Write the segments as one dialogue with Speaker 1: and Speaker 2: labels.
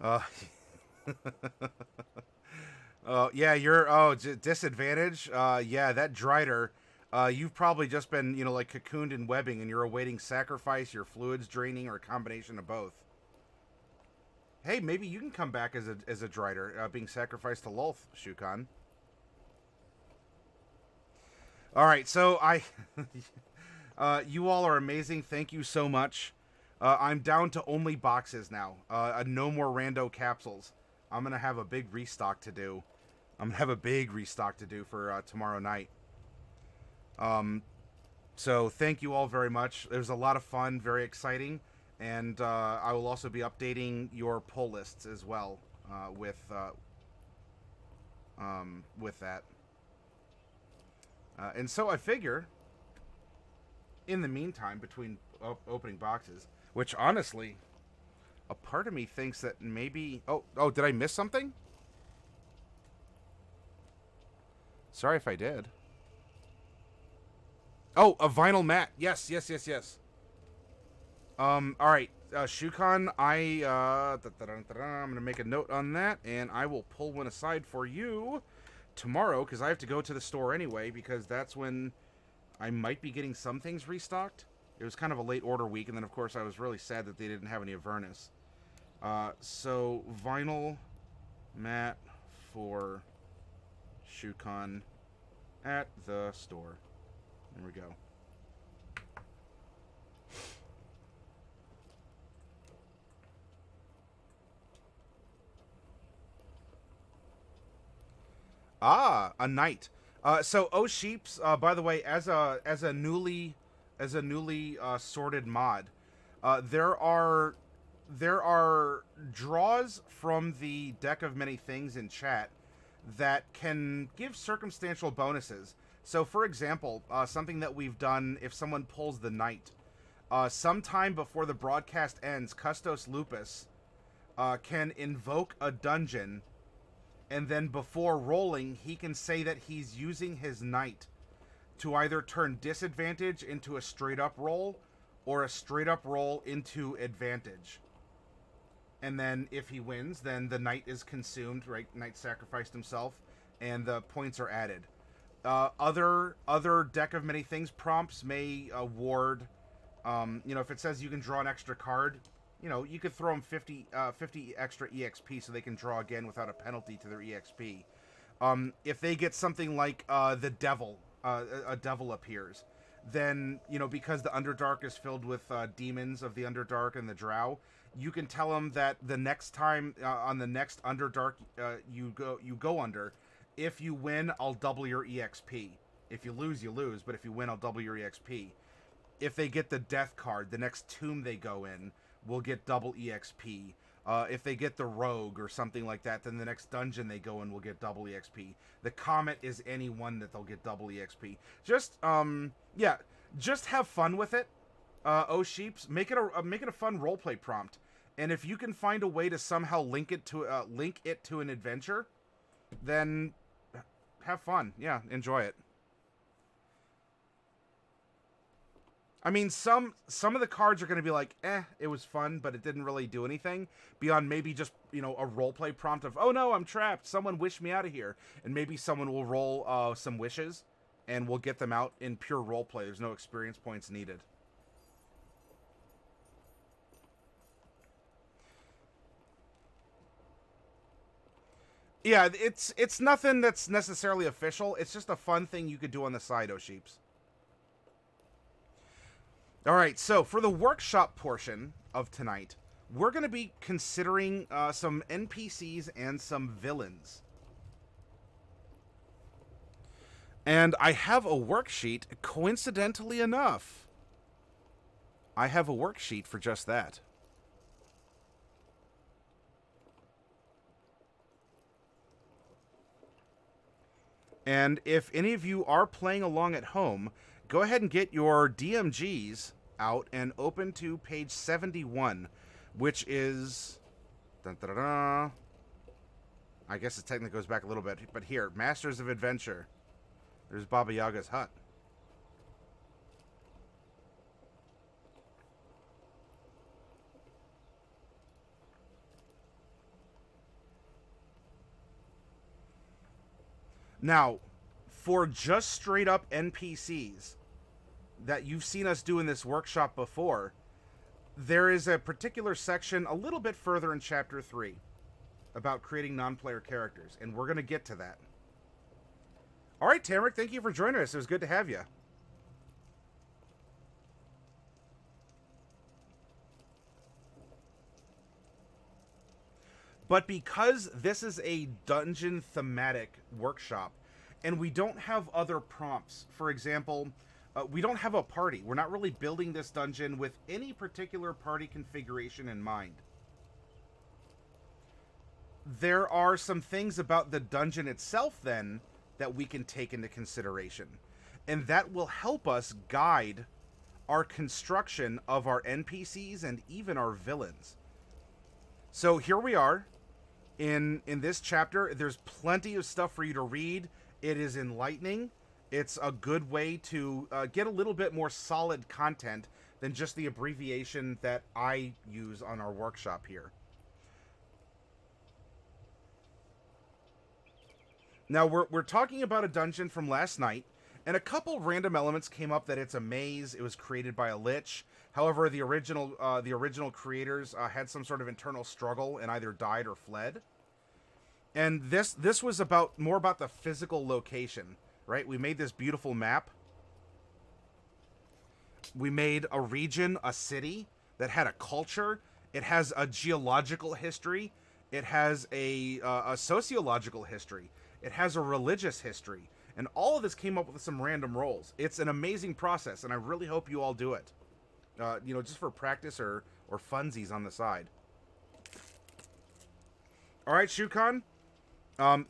Speaker 1: Uh, yeah, you're disadvantage. Yeah, that Drider. You've probably just been, like cocooned in webbing, and you're awaiting sacrifice, your fluids draining, or a combination of both. Hey, maybe you can come back as a Drider, being sacrificed to Lolth, Shukan. All right, so you all are amazing. Thank you so much. I'm down to only boxes now. No more rando capsules. I'm gonna have a big restock to do. I'm gonna have a big restock to do for tomorrow night. So thank you all very much. It was a lot of fun, very exciting, and I will also be updating your pull lists as well with that. And so I figure, in the meantime, between opening boxes, which honestly, a part of me thinks that maybe. Oh, did I miss something? Sorry if I did. Oh, a vinyl mat. Yes, yes, yes, yes. All right, Shukan, I'm gonna make a note on that, and I will pull one aside for you tomorrow because I have to go to the store anyway because that's when I might be getting some things restocked. It was kind of a late order week, and then of course I was really sad that they didn't have any Avernus. So vinyl mat for Shukan at the store. There we go. Ah, a knight. So Oh Sheeps, by the way, as a newly sorted mod, there are draws from the deck of many things in chat that can give circumstantial bonuses. So, for example, something that we've done if someone pulls the knight, sometime before the broadcast ends, Custos Lupus can invoke a dungeon, and then before rolling, he can say that he's using his knight to either turn disadvantage into a straight up roll or a straight up roll into advantage. And then if he wins, then the knight is consumed, right? Knight sacrificed himself, and the points are added. Other deck of many things prompts may award. If it says you can draw an extra card, you could throw them 50 extra EXP so they can draw again without a penalty to their EXP. If they get something like the devil, a devil appears, then because the Underdark is filled with demons of the Underdark and the Drow, you can tell them that the next time on the next Underdark you go under, if you win, I'll double your EXP. If you lose, you lose, but if you win, I'll double your EXP. If they get the death card, the next tomb they go in will get double EXP. If they get the rogue or something like that, then the next dungeon they go in will get double EXP. The comet is any one that they'll get double EXP. Yeah, just have fun with it. Oh sheeps, make it a fun roleplay prompt. And if you can find a way to somehow link it to an adventure, then have fun. Yeah, enjoy it. I mean, some of the cards are going to be like, it was fun, but it didn't really do anything beyond maybe just a roleplay prompt of, oh no, I'm trapped. Someone wish me out of here, and maybe someone will roll some wishes, and we'll get them out in pure roleplay. There's no experience points needed. Yeah, it's nothing that's necessarily official. It's just a fun thing you could do on the side, oh sheeps. All right, so for the workshop portion of tonight, we're going to be considering some NPCs and some villains. And I have a worksheet, coincidentally enough. I have a worksheet for just that. And if any of you are playing along at home, go ahead and get your DMGs out and open to page 71, which is. Dun, dun, dun, dun. I guess it technically goes back a little bit, but here, Masters of Adventure. There's Baba Yaga's hut. Now, for just straight up NPCs that you've seen us do in this workshop before, there is a particular section a little bit further in Chapter 3 about creating non-player characters, and we're going to get to that. All right, Tamrick, thank you for joining us. It was good to have you. But because this is a dungeon thematic workshop, and we don't have other prompts, for example, we don't have a party. We're not really building this dungeon with any particular party configuration in mind. There are some things about the dungeon itself, then, that we can take into consideration. And that will help us guide our construction of our NPCs and even our villains. So here we are. In this chapter, there's plenty of stuff for you to read. It is enlightening. It's a good way to get a little bit more solid content than just the abbreviation that I use on our workshop here. Now, we're talking about a dungeon from last night, and a couple random elements came up that it's a maze. It was created by a lich. However, the original creators had some sort of internal struggle and either died or fled. And this was more about the physical location, right? We made this beautiful map. We made a region, a city that had a culture. It has a geological history. It has a sociological history. It has a religious history. And all of this came up with some random rolls. It's an amazing process, and I really hope you all do it. Just for practice or funsies on the side. All right, Shukan.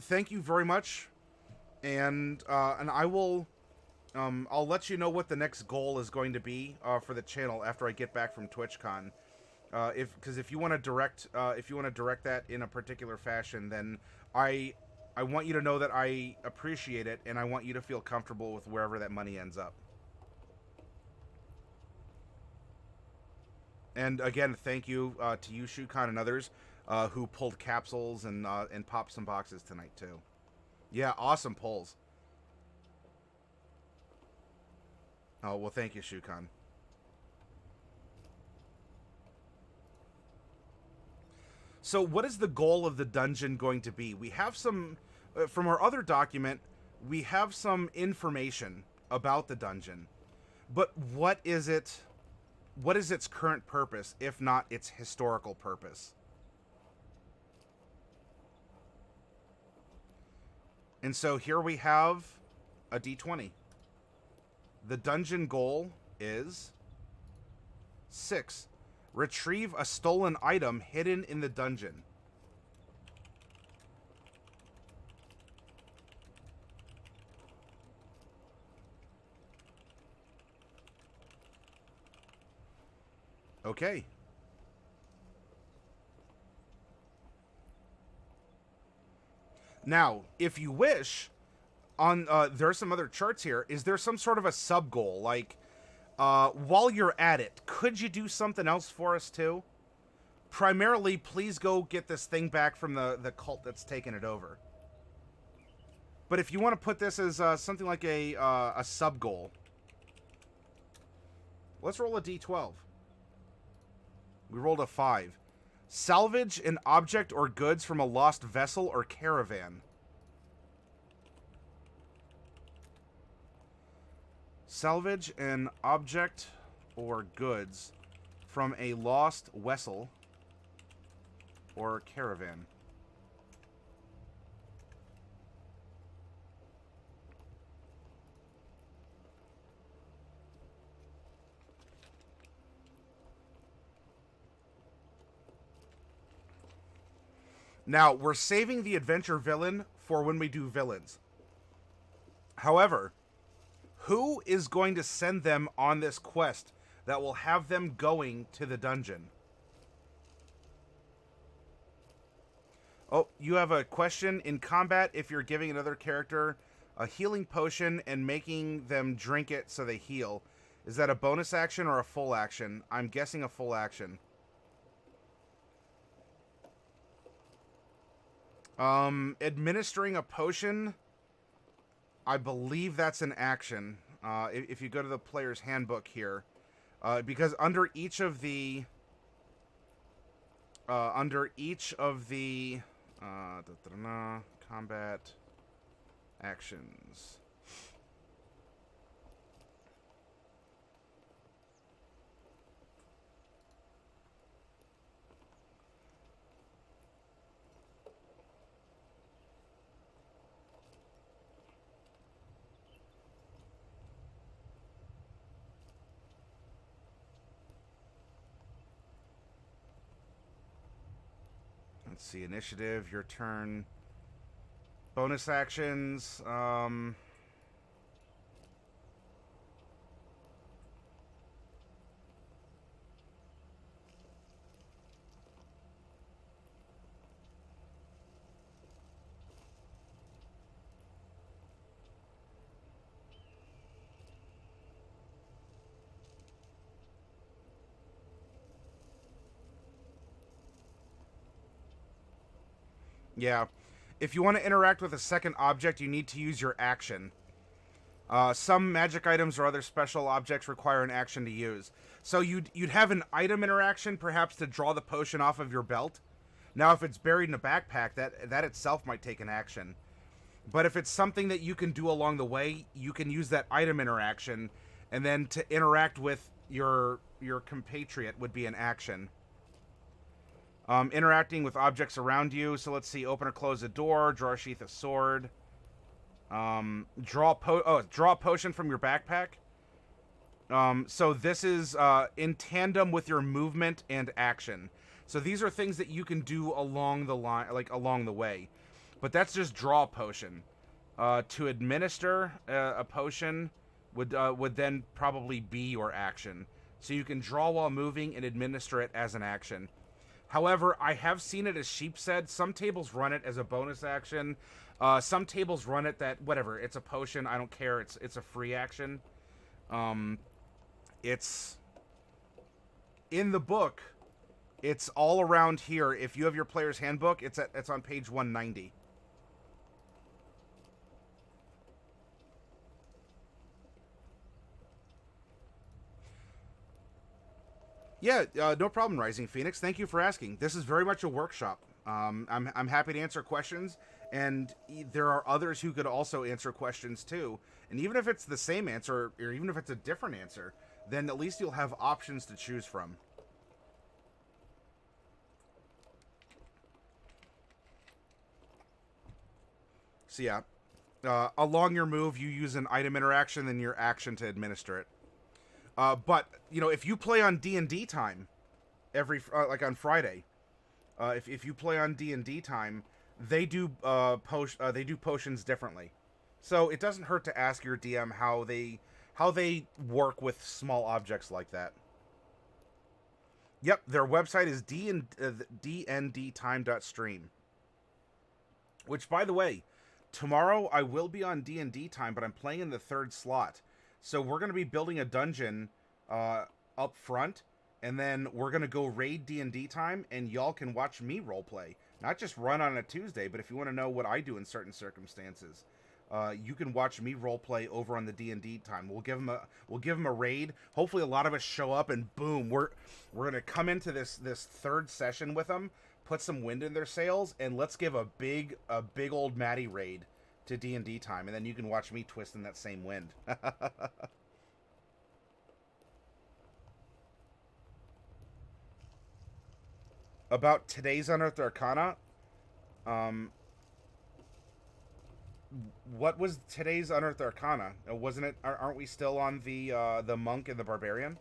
Speaker 1: Thank you very much, and I will. I'll let you know what the next goal is going to be for the channel after I get back from TwitchCon. If you want to direct that in a particular fashion, then I want you to know that I appreciate it, and I want you to feel comfortable with wherever that money ends up. And again, thank you to you, Shukan, and others who pulled capsules and popped some boxes tonight too. Yeah, awesome pulls. Oh well, thank you, Shukan. So, what is the goal of the dungeon going to be? We have some from our other document. We have some information about the dungeon, but what is it? What is its current purpose, if not its historical purpose? And so here we have a D20. The dungeon goal is 6. Retrieve a stolen item hidden in the dungeon. Okay. Now, if you wish, there are some other charts here. Is there some sort of a sub goal? Like, while you're at it, could you do something else for us too? Primarily, please go get this thing back from the cult that's taken it over. But if you want to put this as something like a sub goal, let's roll a D12. We rolled a 5. Salvage an object or goods from a lost vessel or caravan. Salvage an object or goods from a lost vessel or caravan. Now, we're saving the adventure villain for when we do villains. However, who is going to send them on this quest that will have them going to the dungeon? Oh, you have a question. In combat, if you're giving another character a healing potion and making them drink it so they heal, is that a bonus action or a full action? I'm guessing a full action. Administering a potion I believe that's an action. If you go to the player's handbook here, because under each of the combat actions. Let's see, initiative, your turn. Bonus actions, yeah. If you want to interact with a second object, you need to use your action. Some magic items or other special objects require an action to use. So you'd have an item interaction, perhaps to draw the potion off of your belt. Now, if it's buried in a backpack, that itself might take an action. But if it's something that you can do along the way, you can use that item interaction, and then to interact with your compatriot would be an action. Interacting with objects around you. So let's see, open or close a door, draw a sheath of sword. Draw a potion from your backpack. So this is in tandem with your movement and action. So these are things that you can do along the line, like along the way. But that's just draw a potion. To administer a potion would then probably be your action. So you can draw while moving and administer it as an action. However, I have seen it as Sheep said. Some tables run it as a bonus action. Some tables run it that, whatever, it's a potion. I don't care. It's a free action. It's in the book. It's all around here. If you have your player's handbook, it's on page 190. Yeah, no problem, Rising Phoenix. Thank you for asking. This is very much a workshop. I'm happy to answer questions, and there are others who could also answer questions too. And even if it's the same answer, or even if it's a different answer, then at least you'll have options to choose from. So yeah, along your move, you use an item interaction, then your action to administer it. But you know, if you play on D&D time, like on Friday, if you play on D&D time, they do potions differently. So it doesn't hurt to ask your DM how they work with small objects like that. Yep, their website is dndtime.stream. Which, by the way, tomorrow I will be on D&D time, but I'm playing in the 3rd slot. So we're going to be building a dungeon up front, and then we're going to go raid D&D time, and y'all can watch me roleplay. Not just run on a Tuesday, but if you want to know what I do in certain circumstances, you can watch me roleplay over on the D&D time. We'll give them a raid. Hopefully a lot of us show up, and boom, we're going to come into this 3rd session with them, put some wind in their sails, and let's give a big old Maddie raid to D&D time, and then you can watch me twist in that same wind. About today's Unearthed Arcana, what was today's Unearthed Arcana? Wasn't it? Aren't we still on the monk and the barbarian?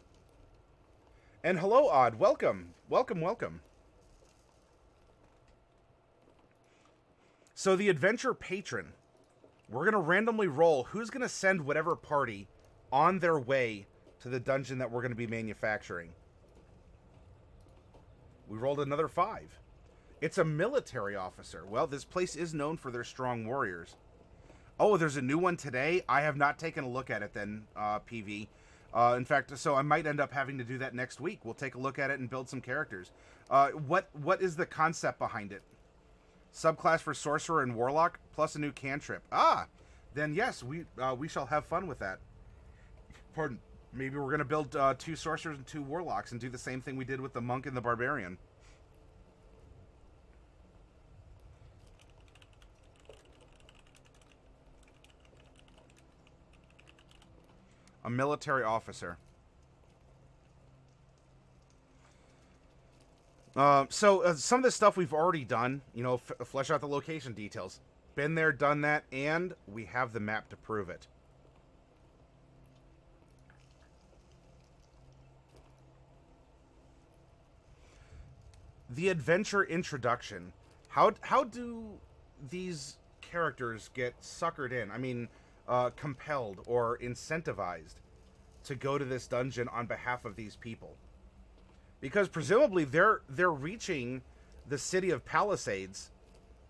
Speaker 1: And hello, Odd. Welcome. So the adventure patron. We're going to randomly roll who's going to send whatever party on their way to the dungeon that we're going to be manufacturing. We rolled another 5. It's a military officer. Well, this place is known for their strong warriors. Oh, there's a new one today? I have not taken a look at it then, PV. In fact, so I might end up having to do that next week. We'll take a look at it and build some characters. What is the concept behind it? Subclass for Sorcerer and Warlock, plus a new cantrip. Ah, then yes, we shall have fun with that. Pardon. Maybe we're going to build 2 sorcerers and 2 warlocks and do the same thing we did with the monk and the barbarian. A military officer. So some of this stuff we've already done. You know, flesh out the location details. Been there, done that, and we have the map to prove it. The adventure introduction. How do these characters get suckered in? I mean, compelled or incentivized to go to this dungeon on behalf of these people? Because presumably they're reaching the city of Palisades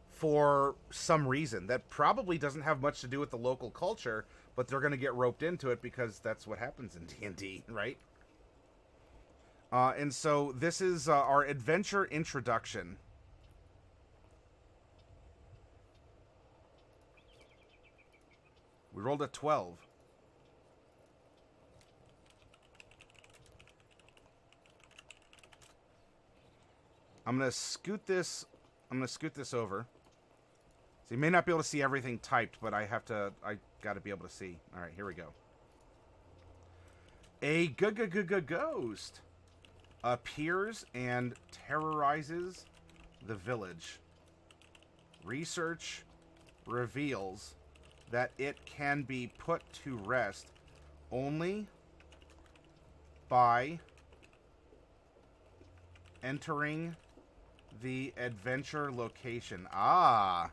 Speaker 1: for some reason that probably doesn't have much to do with the local culture, but they're going to get roped into it because that's what happens in D&D, right? And so this is our adventure introduction. We rolled a 12. I'm going to scoot this over. So you may not be able to see everything typed, but I got to be able to see. All right, here we go. A ghost appears and terrorizes the village. Research reveals that it can be put to rest only by entering the adventure location. Ah.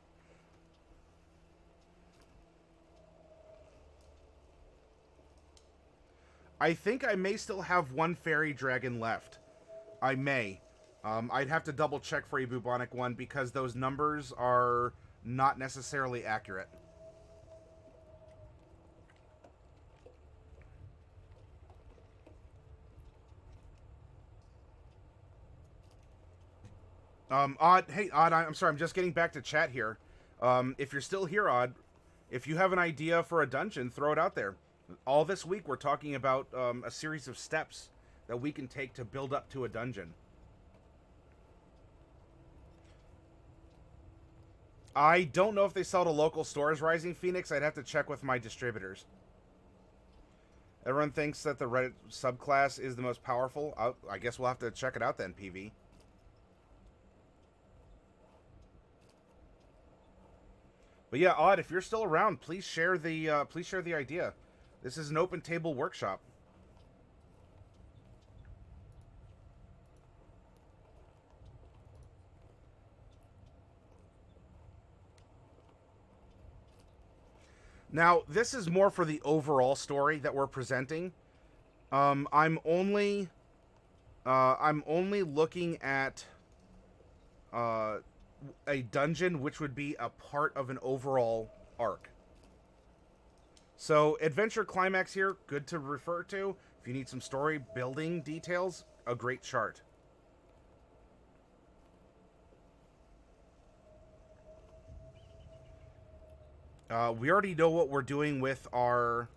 Speaker 1: I think I may still have 1 fairy dragon left. I may. I'd have to double check for you, Bubonic One, because those numbers are not necessarily accurate. Odd, hey, Odd, I'm sorry, I'm just getting back to chat here. If you're still here, Odd, if you have an idea for a dungeon, throw it out there. All this week, we're talking about a series of steps that we can take to build up to a dungeon. I don't know if they sell to local stores, Rising Phoenix. I'd have to check with my distributors. Everyone thinks that the Reddit subclass is the most powerful. I guess we'll have to check it out then, PV. But yeah, Odd, if you're still around, please share the idea. This is an open table workshop. Now, this is more for the overall story that we're presenting. I'm only looking at a dungeon which would be a part of an overall arc. So, Adventure Climax here, good to refer to. If you need some story building details, a great chart. We already know what we're doing with our...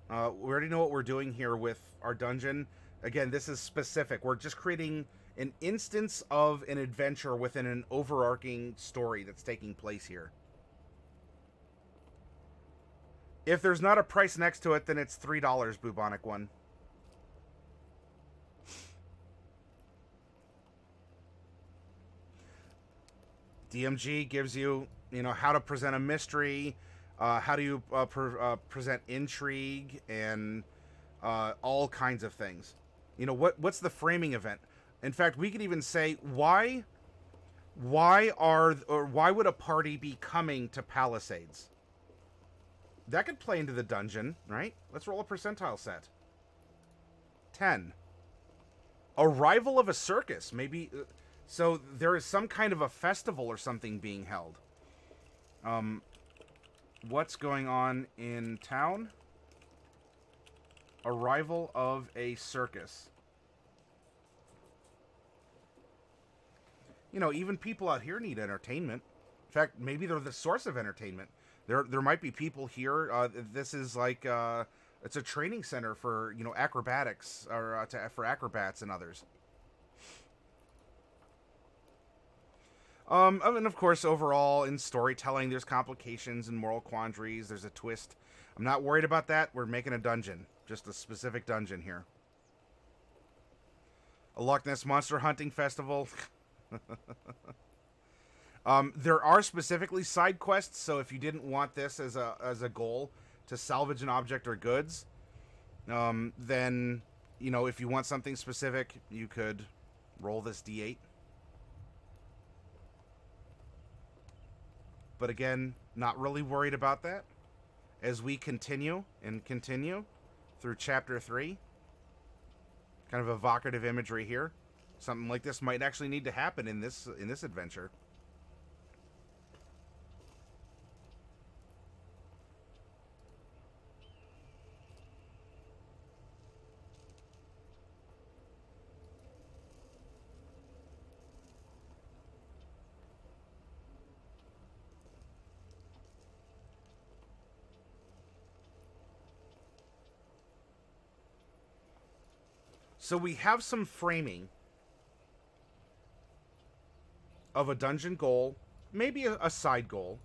Speaker 1: we already know what we're doing here with our dungeon. Again, this is specific. We're just creating an instance of an adventure within an overarching story that's taking place here. If there's not a price next to it, then it's $3, Bubonic One. DMG gives you, how to present a mystery, how do you present intrigue, and all kinds of things. What's the framing event? In fact, we could even say why would a party be coming to Palisades? That could play into the dungeon, right? Let's roll a percentile set. 10. Arrival of a circus, maybe. So there is some kind of a festival or something being held. What's going on in town? Arrival of a circus. Even people out here need entertainment. In fact, maybe they're the source of entertainment. There might be people here. This is like it's a training center for acrobatics or for acrobats and others. I mean, of course, overall in storytelling, there's complications and moral quandaries. There's a twist. I'm not worried about that. We're making a dungeon, just a specific dungeon here. A Loch Ness Monster Hunting Festival. There are specifically side quests, so if you didn't want this as a goal to salvage an object or goods, then if you want something specific, you could roll this D8. But again, not really worried about that as we continue through Chapter 3. Kind of evocative imagery here. Something like this might actually need to happen in this adventure. So we have some framing of a dungeon goal, maybe a side goal.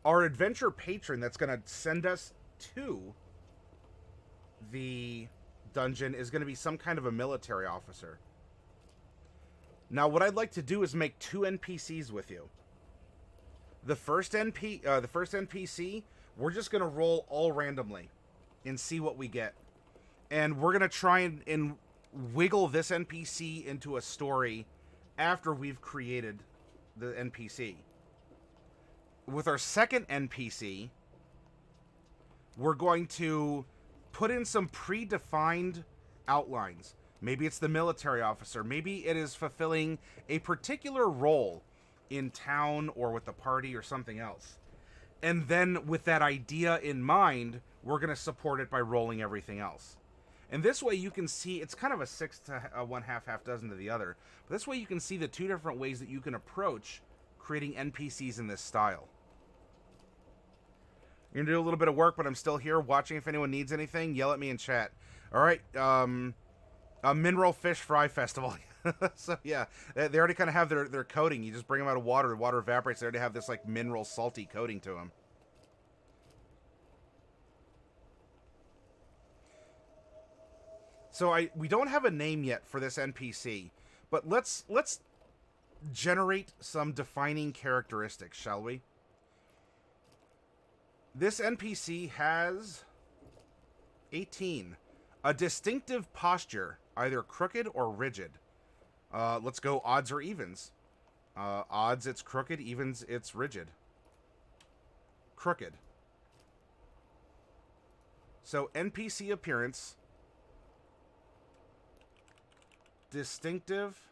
Speaker 1: Our adventure patron that's going to send us to the dungeon is going to be some kind of a military officer. Now, what I'd like to do is make 2 NPCs with you. The first NPC, we're just going to roll all randomly and see what we get. And we're going to try and wiggle this NPC into a story after we've created the NPC. With our second NPC, we're going to put in some predefined outlines. Maybe it's the military officer. Maybe it is fulfilling a particular role in town or with the party or something else. And then with that idea in mind, we're going to support it by rolling everything else. And this way you can see, it's kind of a 6 to 1/2, half dozen to the other. But this way you can see the 2 different ways that you can approach creating NPCs in this style. You're going to do a little bit of work, but I'm still here watching. If anyone needs anything, yell at me in chat. All right, a Mineral Fish Fry Festival. So yeah, they already kind of have their coating. You just bring them out of water, the water evaporates. They already have this like mineral salty coating to them. So we don't have a name yet for this NPC, but let's generate some defining characteristics, shall we? This NPC has 18. A distinctive posture, either crooked or rigid. Let's go odds or evens. Odds, it's crooked. Evens, it's rigid. Crooked. So NPC appearance... distinctive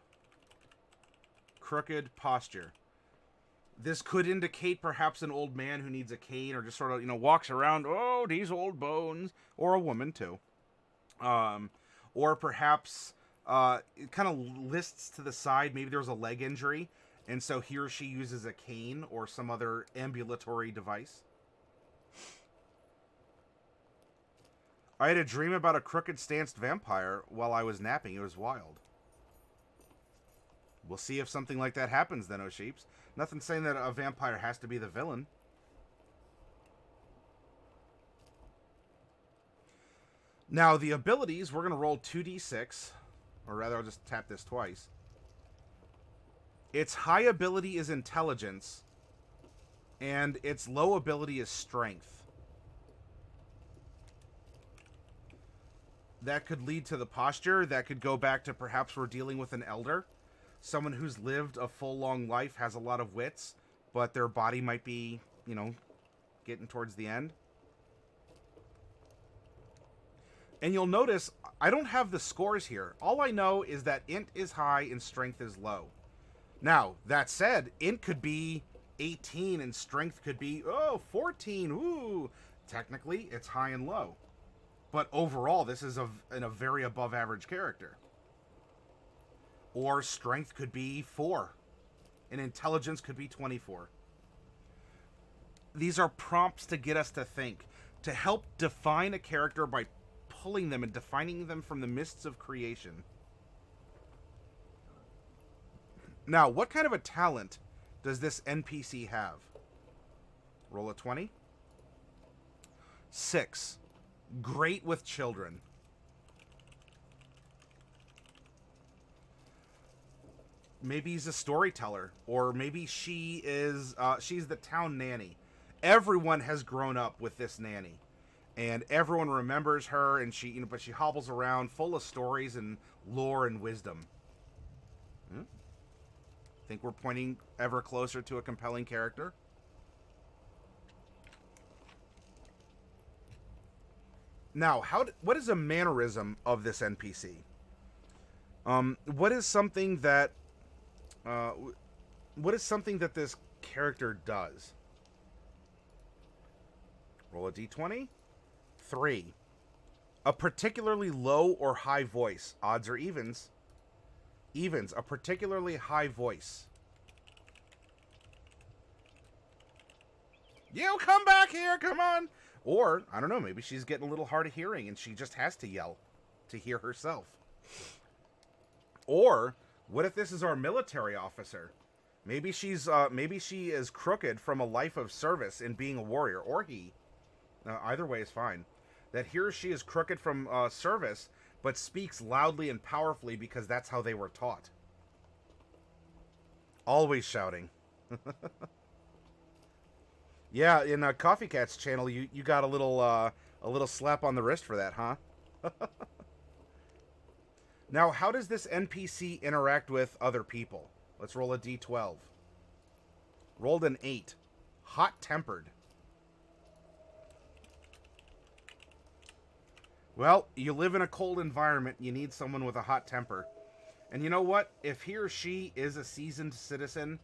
Speaker 1: crooked posture. This could indicate perhaps an old man who needs a cane or just sort of, walks around, oh, these old bones, or a woman too. Or perhaps it kind of lists to the side, maybe there's a leg injury, and so he or she uses a cane or some other ambulatory device. I had a dream about a crooked-stanced vampire while I was napping. It was wild. We'll see if something like that happens then, O'Sheeps. Nothing saying that a vampire has to be the villain. Now, the abilities, we're going to roll 2d6. Or rather, I'll just tap this twice. Its high ability is intelligence. And its low ability is strength. That could lead to the posture. That could go back to perhaps we're dealing with an elder. Someone who's lived a full, long life, has a lot of wits, but their body might be, getting towards the end. And you'll notice, I don't have the scores here. All I know is that int is high and strength is low. Now, that said, int could be 18 and strength could be, 14. Ooh, technically, it's high and low. But overall, this is a very above average character. Or strength could be 4. And intelligence could be 24. These are prompts to get us to think, to help define a character by pulling them and defining them from the mists of creation. Now, what kind of a talent does this NPC have? Roll a 20. 6. Great with children. Maybe he's a storyteller, or maybe she is she's the town nanny. Everyone has grown up with this nanny, and everyone remembers her, and but she hobbles around full of stories and lore and wisdom. Think we're pointing ever closer to a compelling character? Now, what is a mannerism of this NPC? What is something that this character does? Roll a d20. 3. A particularly low or high voice. Odds or evens? Evens. A particularly high voice. You come back here, come on! Or, I don't know, maybe she's getting a little hard of hearing and she just has to yell to hear herself. Or, what if this is our military officer? Maybe she is crooked from a life of service in being a warrior, or he. Either way is fine. That he or she is crooked from service, but speaks loudly and powerfully because that's how they were taught. Always shouting. Yeah, in Coffee Cat's channel, you got a little slap on the wrist for that, huh? Now, how does this NPC interact with other people? Let's roll a d12. Rolled an 8. Hot-tempered. Well, you live in a cold environment. You need someone with a hot temper. And you know what? If he or she is a seasoned citizen,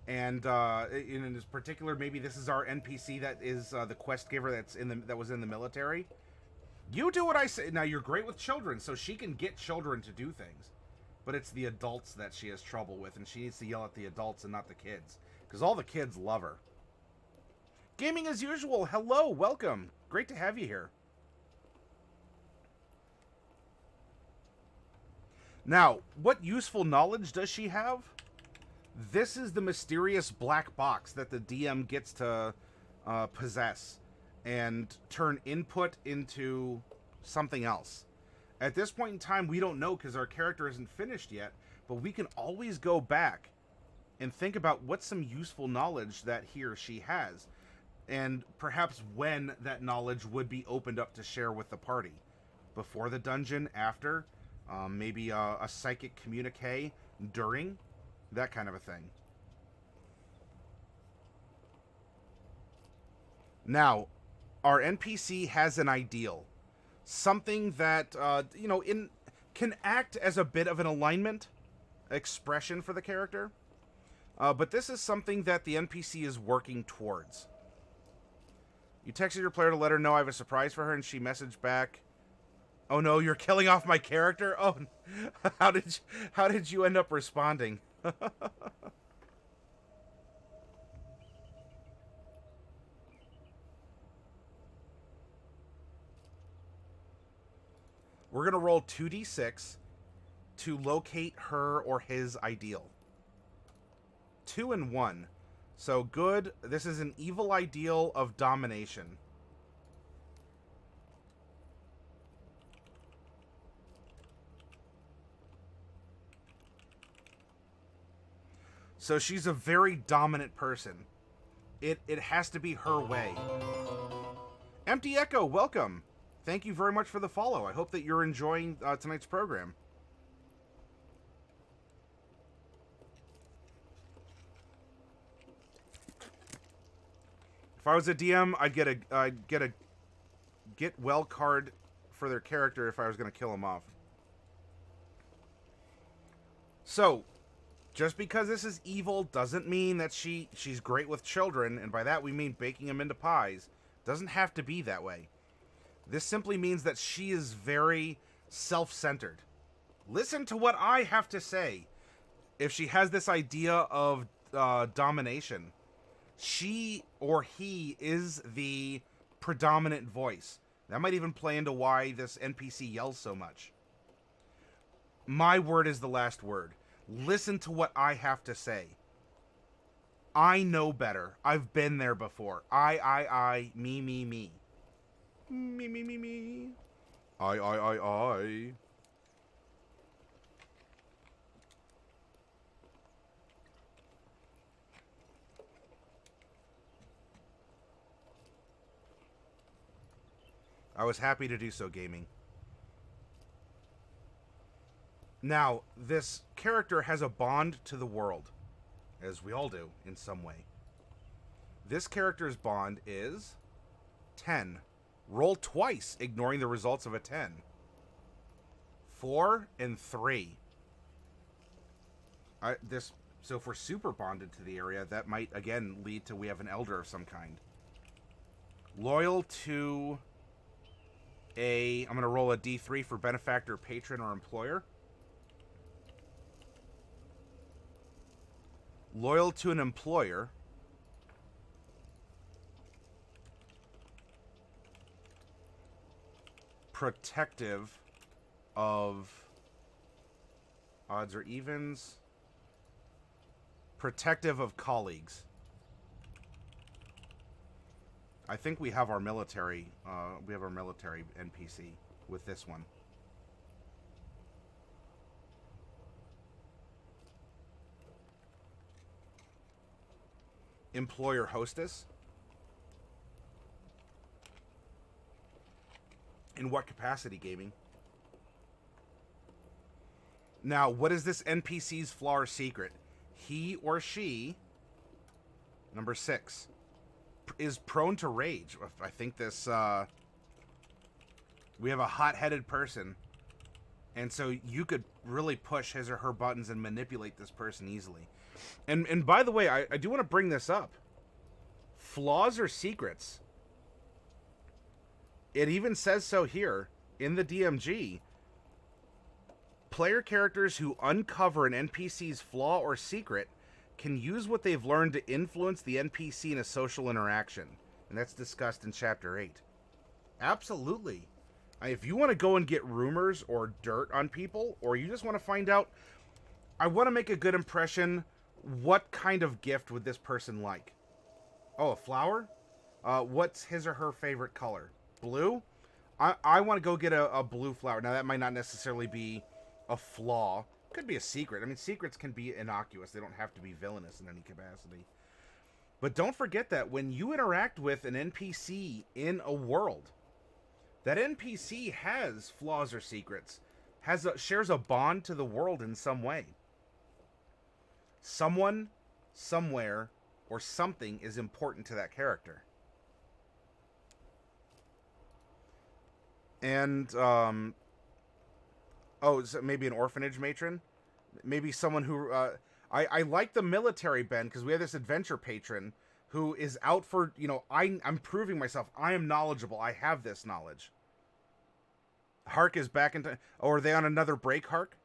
Speaker 1: and in this particular, maybe this is our NPC that is the quest giver that was in the military. You do what I say. Now, you're great with children, so she can get children to do things. But it's the adults that she has trouble with, and she needs to yell at the adults and not the kids. Because all the kids love her. Gaming as usual. Hello, welcome. Great to have you here. Now, what useful knowledge does she have? This is the mysterious black box that the DM gets to possess and turn input into something else. At this point in time, we don't know because our character isn't finished yet, but we can always go back and think about what's some useful knowledge that he or she has, and perhaps when that knowledge would be opened up to share with the party. Before the dungeon, after, maybe a psychic communique, during, that kind of a thing. Now, our NPC has an ideal. Something that, can act as a bit of an alignment expression for the character. But this is something that the NPC is working towards. You texted your player to let her know I have a surprise for her, and she messaged back, "Oh no, you're killing off my character?" Oh, how did you end up responding? We're going to roll 2d6 to locate her or his ideal. 2 and 1. So good. This is an evil ideal of domination. So she's a very dominant person. It has to be her way. Empty Echo, welcome. Thank you very much for the follow. I hope that you're enjoying tonight's program. If I was a DM, I'd get a get well card for their character if I was going to kill them off. So, just because this is evil doesn't mean that she's great with children, and by that we mean baking them into pies. Doesn't have to be that way. This simply means that she is very self-centered. Listen to what I have to say. If she has this idea of domination, she or he is the predominant voice. That might even play into why this NPC yells so much. My word is the last word. Listen to what I have to say. I know better. I've been there before. I, me, me, me. Me, me, me, me. I. I was happy to do so, gaming. Now, this character has a bond to the world, as we all do in some way. This character's bond is 10. Roll twice, ignoring the results of a 10. 4 and 3. So if we're super bonded to the area, that might, again, lead to we have an elder of some kind. Loyal to I'm going to roll a D3 for benefactor, patron, or employer. Loyal to an employer. Protective of odds or evens. Protective of colleagues. I think we have our military. We have our military NPC with this one. Employer hostess. In what capacity, gaming? Now, what is this NPC's flaw or secret? He or she, number 6, is prone to rage. I think this, we have a hot-headed person, and so you could really push his or her buttons and manipulate this person easily. And by the way, I do want to bring this up. Flaws or secrets? It even says so here in the DMG. Player characters who uncover an NPC's flaw or secret can use what they've learned to influence the NPC in a social interaction. And that's discussed in Chapter 8. Absolutely. If you want to go and get rumors or dirt on people, or you just want to find out, I want to make a good impression, what kind of gift would this person like? Oh, a flower? What's his or her favorite color? Blue? I want to go get a blue flower. Now, that might not necessarily be a flaw. Could be a secret. I mean, secrets can be innocuous. They don't have to be villainous in any capacity. But don't forget that when you interact with an NPC in a world, that NPC has flaws or secrets, shares a bond to the world in some way. Someone, somewhere, or something is important to that character. And, so maybe an orphanage matron? Maybe someone who, I like the military Ben, because we have this adventure patron who is out for, I'm proving myself. I am knowledgeable. I have this knowledge. Hark is back into, are they on another break, Hark?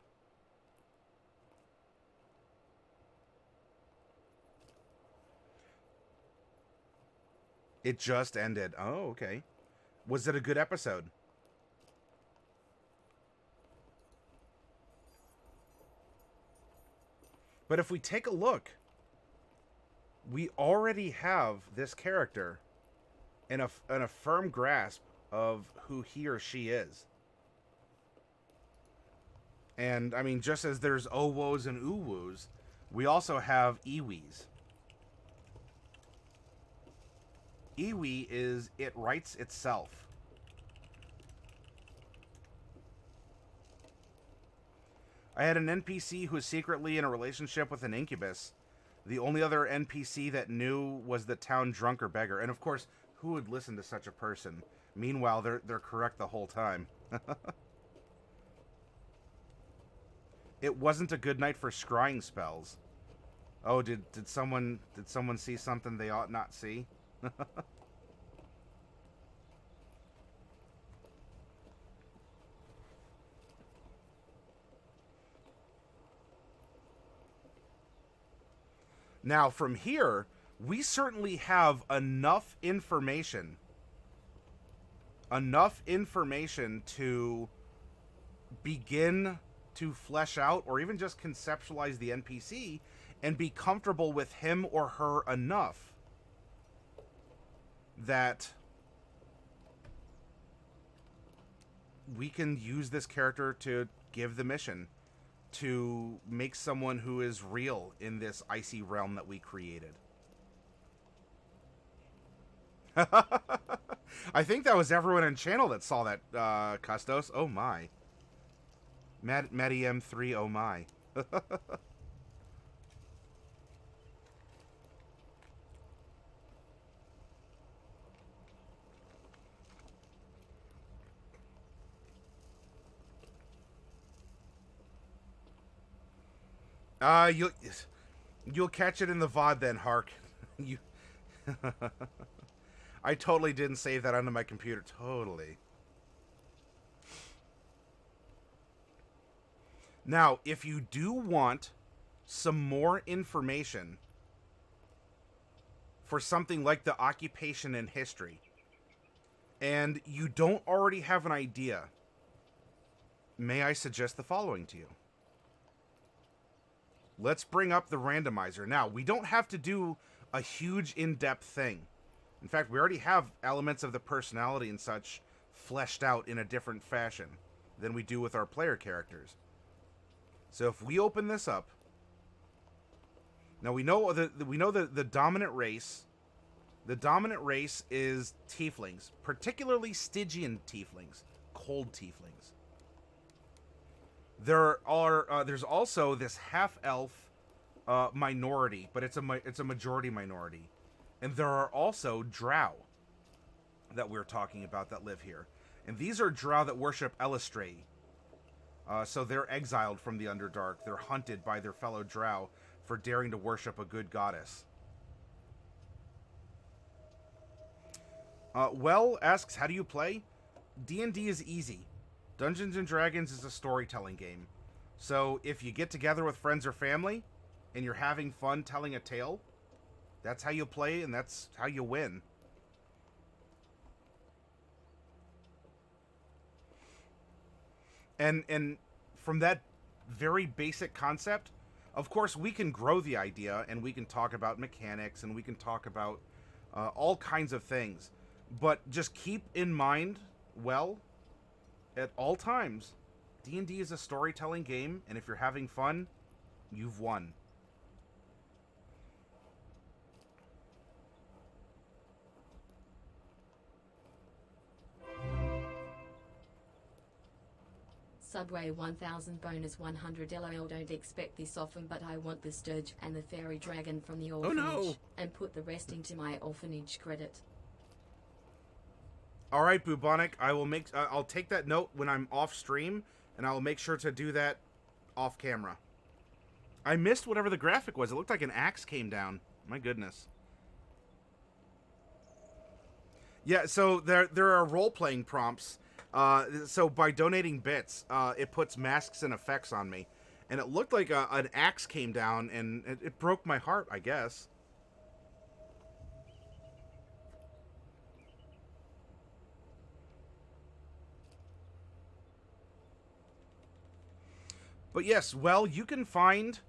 Speaker 1: It just ended. Oh, okay. Was it a good episode? But if we take a look, we already have this character in a firm grasp of who he or she is. And, I mean, just as there's Owos and Uwos, we also have Iwis. Iwi is it writes itself. I had an NPC who was secretly in a relationship with an incubus. The only other NPC that knew was the town drunk or beggar. And of course, who would listen to such a person? Meanwhile, they're correct the whole time. It wasn't a good night for scrying spells. Oh, did someone see something they ought not see? Now, from here, we certainly have enough information to begin to flesh out or even just conceptualize the NPC and be comfortable with him or her enough that we can use this character to give the mission, to make someone who is real in this icy realm that we created. I think that was everyone in channel that saw that, Custos. Oh my. Matt M3, oh my. You'll catch it in the VOD then, Hark. You I totally didn't save that onto my computer. Totally. Now, if you do want some more information for something like the occupation and history, and you don't already have an idea, may I suggest the following to you? Let's bring up the randomizer. Now, we don't have to do a huge in-depth thing. In fact, we already have elements of the personality and such fleshed out in a different fashion than we do with our player characters. So if we open this up, now we know the dominant race. The dominant race is tieflings, particularly Stygian tieflings, cold tieflings. There's also this half-elf minority, but it's a majority minority. And there are also drow that we're talking about that live here. And these are drow that worship Elistray. So they're exiled from the Underdark. They're hunted by their fellow drow for daring to worship a good goddess. Well asks, how do you play? D&D is easy. Dungeons & Dragons is a storytelling game. So if you get together with friends or family and you're having fun telling a tale, that's how you play and that's how you win. And from that very basic concept, of course, we can grow the idea and we can talk about mechanics and we can talk about all kinds of things. But just keep in mind, well, at all times, D&D is a storytelling game, and if you're having fun, you've won.
Speaker 2: Subway 1000 bonus 100 LOL. Don't expect this often, but I want the Sturge and the fairy dragon from the orphanage.
Speaker 1: Oh no!
Speaker 2: And put the rest into my orphanage credit.
Speaker 1: All right, Bubonic, I will make. I'll take that note when I'm off stream, and I will make sure to do that off camera. I missed whatever the graphic was. It looked like an axe came down. My goodness. Yeah, so there are role-playing prompts. So by donating bits, it puts masks and effects on me. And it looked like an axe came down, and it broke my heart, I guess. But yes, well, you can find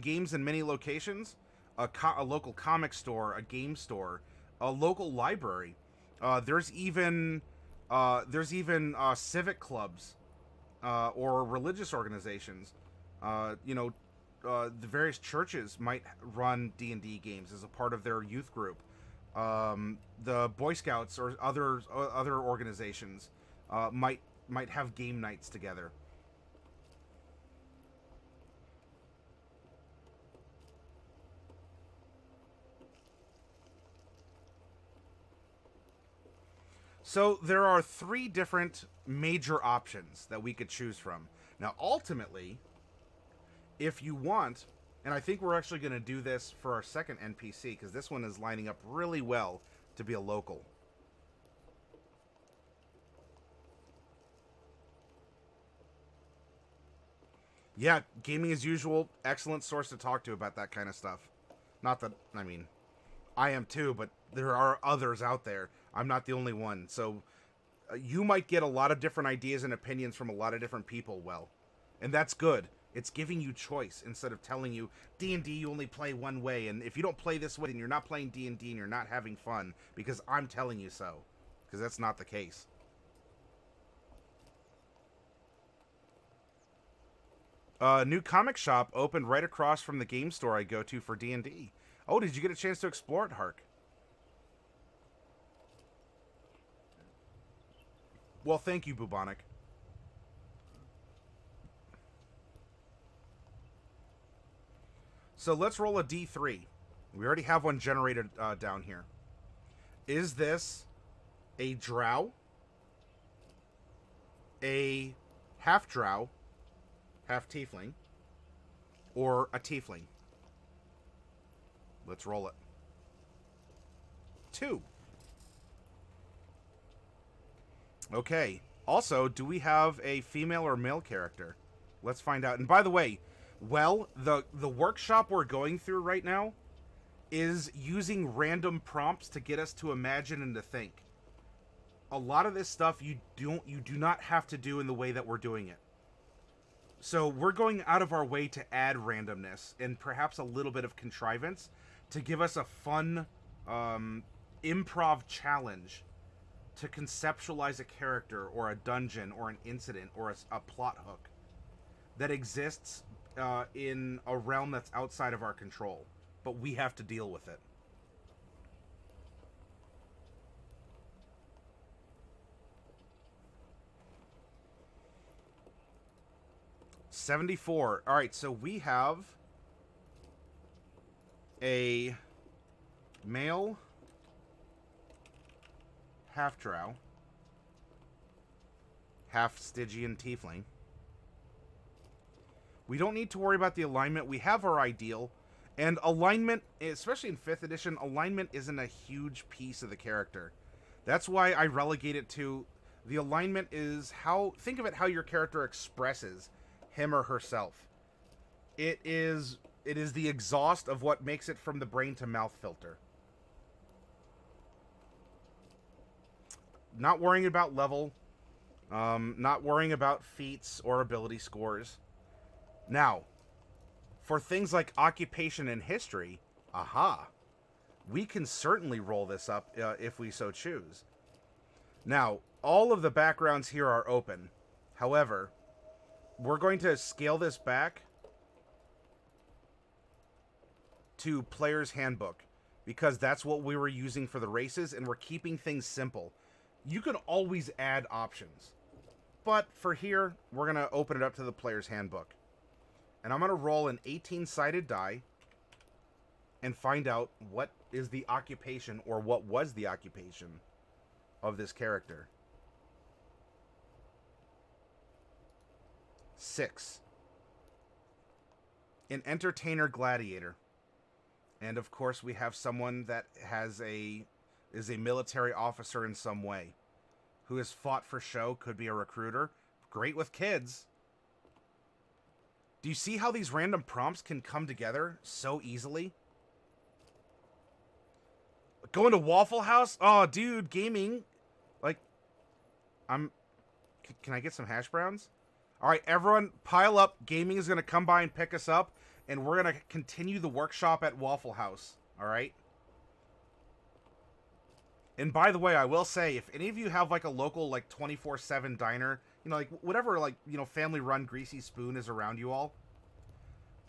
Speaker 1: games in many locations. A local comic store, a game store, a local library. There's even civic clubs or religious organizations. The various churches might run D&D games as a part of their youth group. The Boy Scouts or other organizations might have game nights together. So there are 3 different major options that we could choose from. Now, ultimately, if you want, and I think we're actually going to do this for our second NPC, because this one is lining up really well to be a local. Yeah, gaming as usual, excellent source to talk to about that kind of stuff. Not that, I mean, I am too, but there are others out there. I'm not the only one. So you might get a lot of different ideas and opinions from a lot of different people, well. And that's good. It's giving you choice instead of telling you, D&D, you only play one way, and if you don't play this way, then you're not playing D&D and you're not having fun, because I'm telling you so. Because that's not the case. New comic shop opened right across from the game store I go to for D&D. Oh, did you get a chance to explore it, Hark? Well, thank you, Bubonic. So let's roll a D3. We already have one generated down here. Is this a drow, a half drow, half tiefling, or a tiefling? Let's roll it. 2. Okay. Also, do we have a female or male character? Let's find out. And by the way, well, the workshop we're going through right now is using random prompts to get us to imagine and to think. A lot of this stuff you do not have to do in the way that we're doing it. So we're going out of our way to add randomness and perhaps a little bit of contrivance to give us a fun improv challenge to conceptualize a character or a dungeon or an incident or a plot hook that exists in a realm that's outside of our control, but we have to deal with it. $74. All right, so we have a male half drow, half Stygian tiefling. We don't need to worry about the alignment. We have our ideal. And alignment, especially in 5th edition, alignment isn't a huge piece of the character. That's why I relegate it to the alignment is how... Think of it how your character expresses him or herself. It is the exhaust of what makes it from the brain to mouth filter. Not worrying about level. Not worrying about feats or ability scores. Now, for things like occupation and history, we can certainly roll this up if we so choose. Now, all of the backgrounds here are open. However, we're going to scale this back to Player's Handbook, because that's what we were using for the races, and we're keeping things simple. You can always add options. But for here, we're going to open it up to the Player's Handbook. And I'm going to roll an 18-sided die and find out what is the occupation, or what was the occupation of this character. 6. An entertainer gladiator. And of course we have someone that is a military officer in some way, who has fought for show, could be a recruiter. Great with kids. Do you see how these random prompts can come together so easily? Going to Waffle House? Oh, dude, gaming. Like, can I get some hash browns? All right, everyone, pile up. Gaming is going to come by and pick us up, and we're going to continue the workshop at Waffle House. All right? And by the way, I will say, if any of you have like a local like 24/7 diner, you know, like whatever, like, you know, family-run greasy spoon is around you all,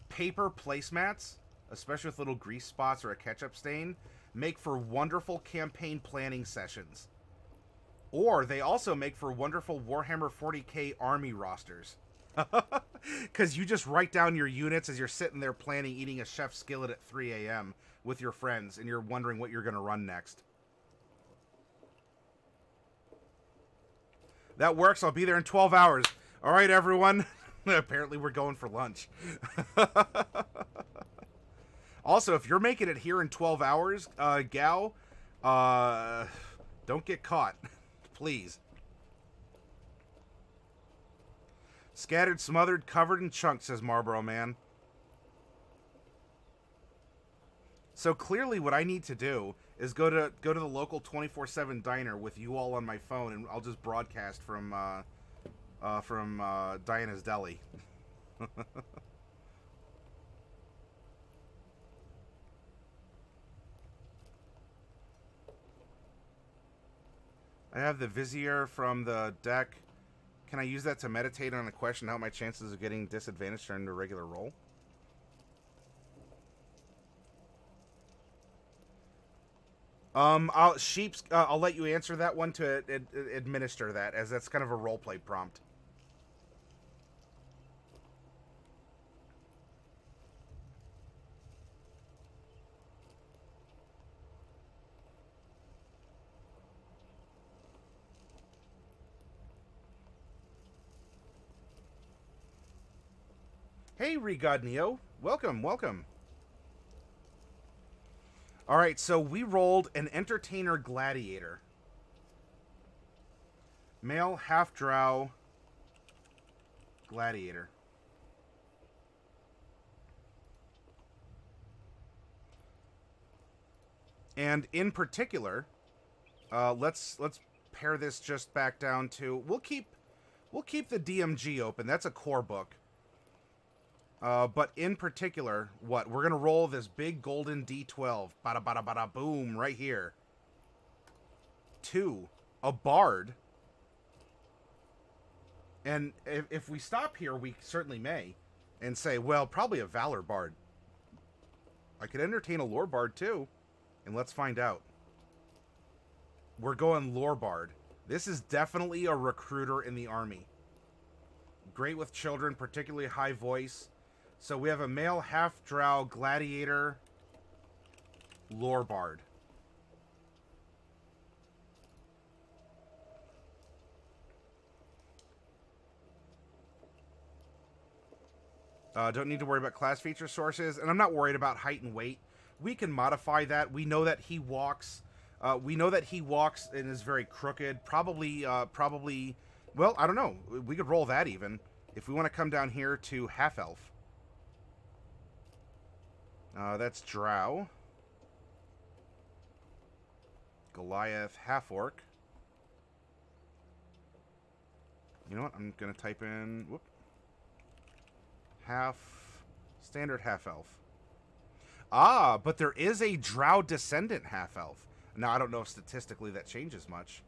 Speaker 1: paper placemats, especially with little grease spots or a ketchup stain, make for wonderful campaign planning sessions. Or they also make for wonderful Warhammer 40k army rosters. Because you just write down your units as you're sitting there planning eating a chef's skillet at 3 a.m. with your friends, and you're wondering what you're going to run next. That works. I'll be there in 12 hours. All right, everyone. Apparently we're going for lunch. Also, if you're making it here in 12 hours, gal, don't get caught. Please. Scattered, smothered, covered in chunks, says Marlboro Man. So clearly, what I need to do is go to the local 24/7 diner with you all on my phone, and I'll just broadcast from Diana's Deli. I have the Vizier from the deck. Can I use that to meditate on a question? How my chances of getting disadvantaged during the regular roll? I'll let you answer that one to administer that, as that's kind of a roleplay prompt. Hey, Regod Neo. Welcome, welcome. Alright, so we rolled an Entertainer Gladiator. Male half-drow Gladiator. And in particular, let's pare this just back down to... We'll keep the DMG open. That's a core book. But in particular, we're going to roll this big golden D12. Bada bada bada boom, right here. 2, a bard. And if we stop here, we certainly may. And say, well, probably a valor bard. I could entertain a lore bard too. And let's find out. We're going lore bard. This is definitely a recruiter in the army. Great with children, particularly high voice. So we have a male half-drow gladiator lore bard. Don't need to worry about class feature sources, and I'm not worried about height and weight. We can modify that. We know that he walks. We know that he walks and is very crooked. Probably. Well, I don't know. We could roll that even if we want to come down here to half elf. That's Drow. Goliath, half-orc. You know what? I'm going to type in... Whoop. Standard half-elf. Ah, but there is a Drow descendant half-elf. Now, I don't know if statistically that changes much.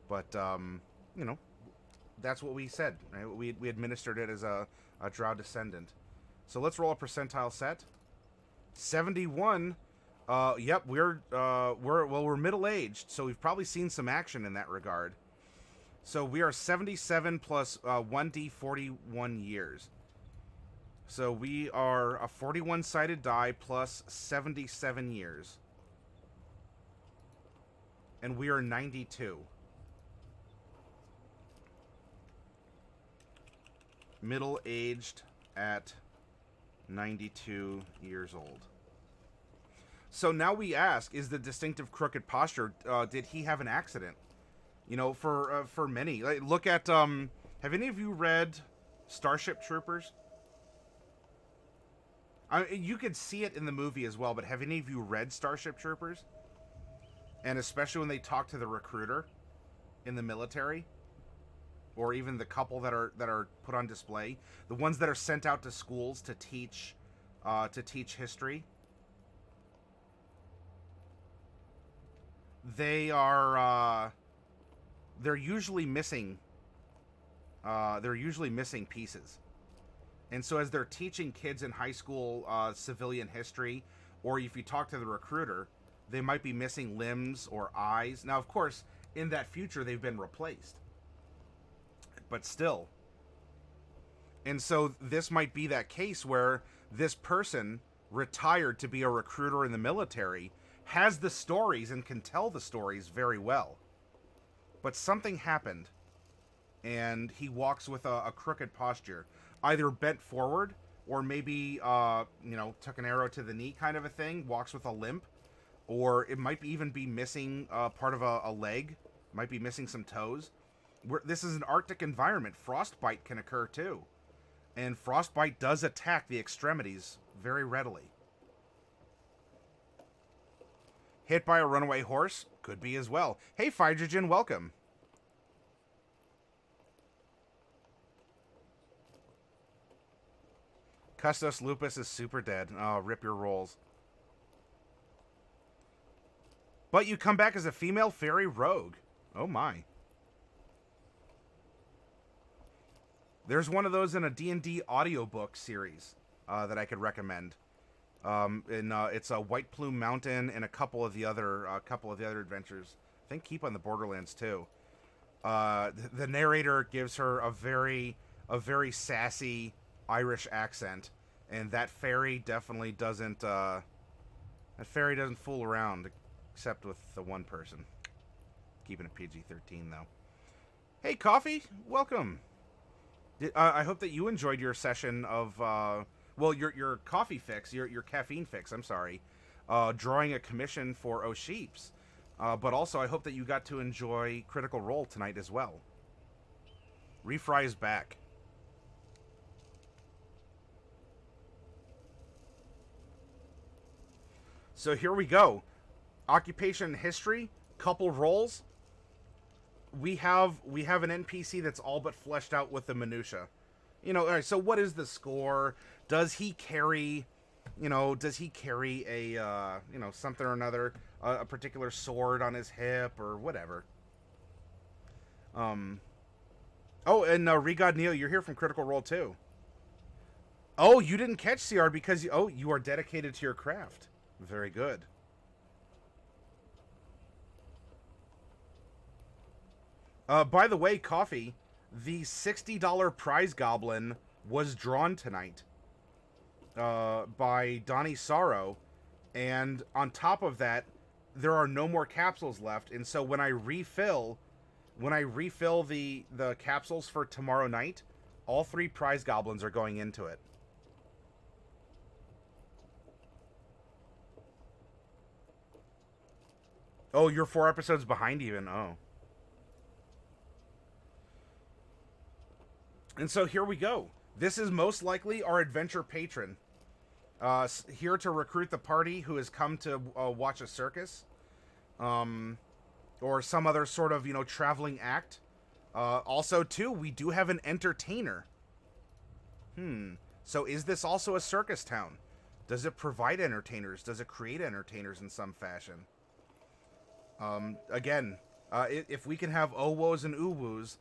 Speaker 1: But, you know, that's what we said. Right? We administered it as a Drow descendant. So let's roll a percentile set. 71. Yep, we're middle-aged, so we've probably seen some action in that regard. So we are 77 plus 1d 41 years. So we are a 41-sided die plus 77 years. And we are 92. Middle-aged at 92 years old. So now we ask, is the distinctive crooked posture, did he have an accident? You know, for many. Like, look at, have any of you read Starship Troopers? You could see it in the movie as well, but have any of you read Starship Troopers? And especially when they talk to the recruiter in the military? Or even the couple that are put on display, the ones that are sent out to schools to teach history. They're usually missing. They're usually missing pieces, and so as they're teaching kids in high school civilian history, or if you talk to the recruiter, they might be missing limbs or eyes. Now, of course, in that future, they've been replaced. But still. And so this might be that case where this person retired to be a recruiter in the military, has the stories and can tell the stories very well. But something happened, and he walks with a crooked posture. Either bent forward, or maybe, took an arrow to the knee kind of a thing, walks with a limp. Or it might even be missing part of a leg, might be missing some toes. This is an Arctic environment. Frostbite can occur too. And frostbite does attack the extremities very readily. Hit by a runaway horse? Could be as well. Hey, Phydrogen, welcome. Custos Lupus is super dead. Oh, rip your rolls. But you come back as a female fairy rogue. Oh my. There's one of those in a D&D audiobook series that I could recommend. It's a White Plume Mountain and a couple of the other adventures. I think Keep on the Borderlands too. The narrator gives her a very sassy Irish accent, and that fairy definitely doesn't. That fairy doesn't fool around, except with the one person. Keeping it PG-13 though. Hey, Coffee, welcome. I hope that you enjoyed your session of your coffee fix, your caffeine fix. I'm sorry, drawing a commission for O'Sheeps. But also, I hope that you got to enjoy Critical Role tonight as well. Refry is back. So here we go. Occupation and history, couple roles. We have an NPC that's all but fleshed out with the minutia. You know, all right, so what is the score? Does he carry, a, something or another, a particular sword on his hip or whatever? Oh, and Regod Neo, you're here from Critical Role too. Oh, you didn't catch CR because you are dedicated to your craft. Very good. By the way, Coffee, the $60 prize goblin was drawn tonight by Donnie Sorrow, and on top of that, there are no more capsules left. And so when I refill the capsules for tomorrow night, all 3 prize goblins are going into it. Oh, you're 4 episodes behind even. Oh. And so here we go. This is most likely our adventure patron. Here to recruit the party who has come to watch a circus. Or some other sort of, traveling act. Also, too, we do have an entertainer. So is this also a circus town? Does it provide entertainers? Does it create entertainers in some fashion? Again, if we can have Owos and Uwus,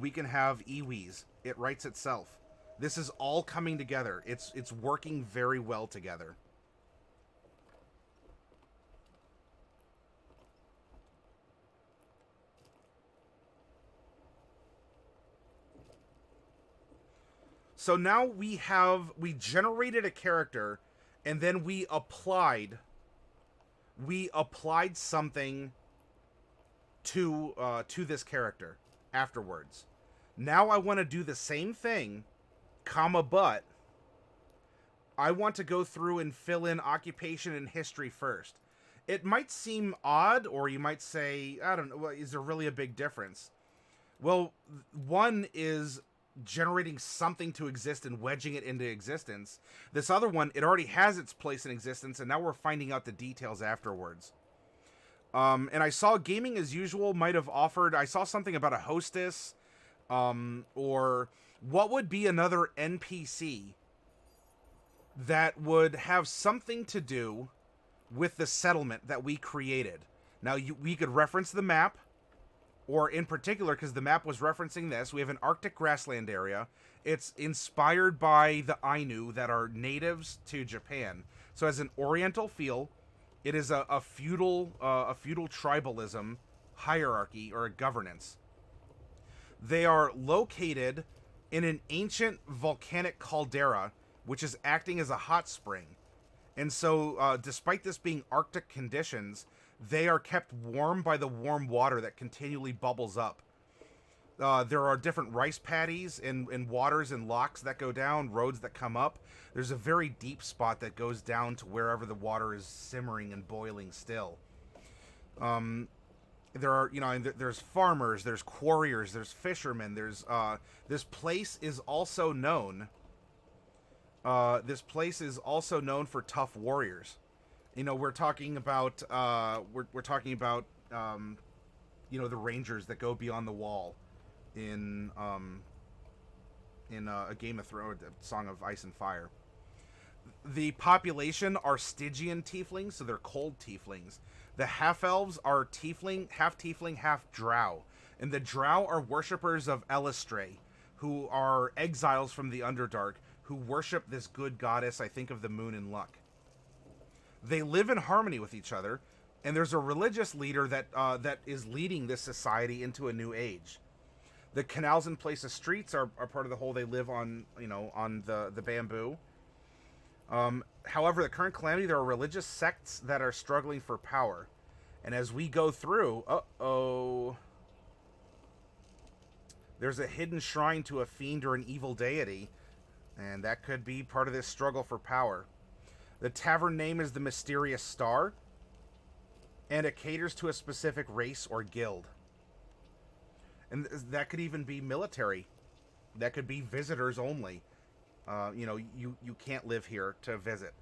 Speaker 1: we can have Iwis. It writes itself. This is all coming together. It's working very well together. So now we generated a character, and then we applied something to this character afterwards. Now I want to do the same thing, but I want to go through and fill in occupation and history first. It might seem odd, or you might say, I don't know, is there really a big difference? Well, one is generating something to exist and wedging it into existence. This other one, it already has its place in existence, and now we're finding out the details afterwards. And I saw Gaming as Usual might have offered, I saw something about a hostess, or what would be another NPC that would have something to do with the settlement that we created. Now, we could reference the map, or in particular, because the map was referencing this, we have an Arctic grassland area. It's inspired by the Ainu that are natives to Japan. So it has an oriental feel. It is a feudal tribalism hierarchy or a governance. They are located in an ancient volcanic caldera, which is acting as a hot spring. And so, despite this being Arctic conditions, they are kept warm by the warm water that continually bubbles up. There are different rice paddies and waters and locks that go down, roads that come up. There's a very deep spot that goes down to wherever the water is simmering and boiling still. There are, there's farmers, there's quarriers, there's fishermen, there's, this place is also known for tough warriors. You know, we're talking about we're talking about you know, the Rangers that go beyond the wall in a Game of Thrones, a Song of Ice and Fire. The population are Stygian tieflings, so they're cold tieflings. The half-elves are tiefling, half drow. And the drow are worshippers of Elistray, who are exiles from the Underdark, who worship this good goddess, I think, of the moon and luck. They live in harmony with each other, and there's a religious leader that is leading this society into a new age. The canals and places streets are part of the whole. They live on, you know, on the bamboo. However, the current calamity, there are religious sects that are struggling for power. And as we go through, there's a hidden shrine to a fiend or an evil deity, and that could be part of this struggle for power. The tavern name is the Mysterious Star, and it caters to a specific race or guild. And that could even be military. That could be visitors only. You know, you can't live here to visit.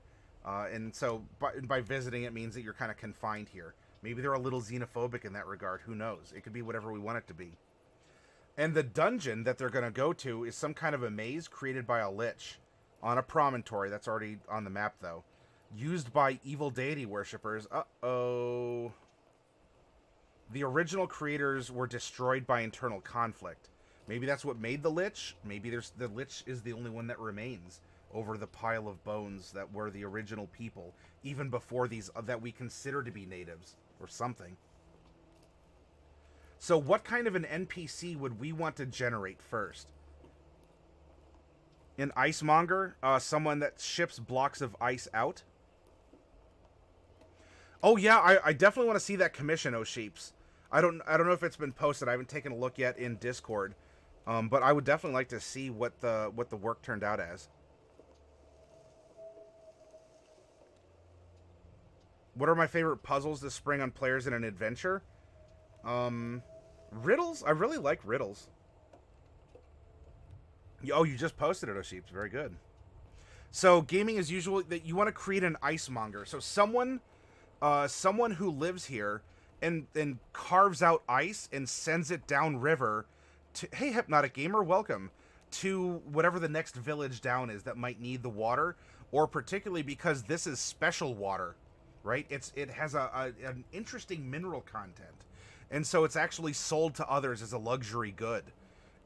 Speaker 1: And so by visiting, it means that you're kind of confined here. Maybe they're a little xenophobic in that regard. Who knows? It could be whatever we want it to be. And the dungeon that they're going to go to is some kind of a maze created by a lich on a promontory. That's already on the map, though. Used by evil deity worshippers. Uh-oh. The original creators were destroyed by internal conflict. Maybe that's what made the lich. Maybe the lich is the only one that remains over the pile of bones that were the original people, even before these that we consider to be natives or something. So what kind of an NPC would we want to generate first? An icemonger, someone that ships blocks of ice out. Oh yeah, I definitely want to see that commission, O'Sheeps. I don't know if it's been posted. I haven't taken a look yet in Discord, but I would definitely like to see what the work turned out as. What are my favorite puzzles to spring on players in an adventure? Riddles. I really like riddles. Oh, you just posted it, O'Sheeps. Very good. So gaming is usually that you want to create an icemonger. So someone who lives here and carves out ice and sends it downriver to, hey, Hypnotic Gamer, welcome, to whatever the next village down is that might need the water, or particularly because this is special water, right? It has an interesting mineral content, and so it's actually sold to others as a luxury good.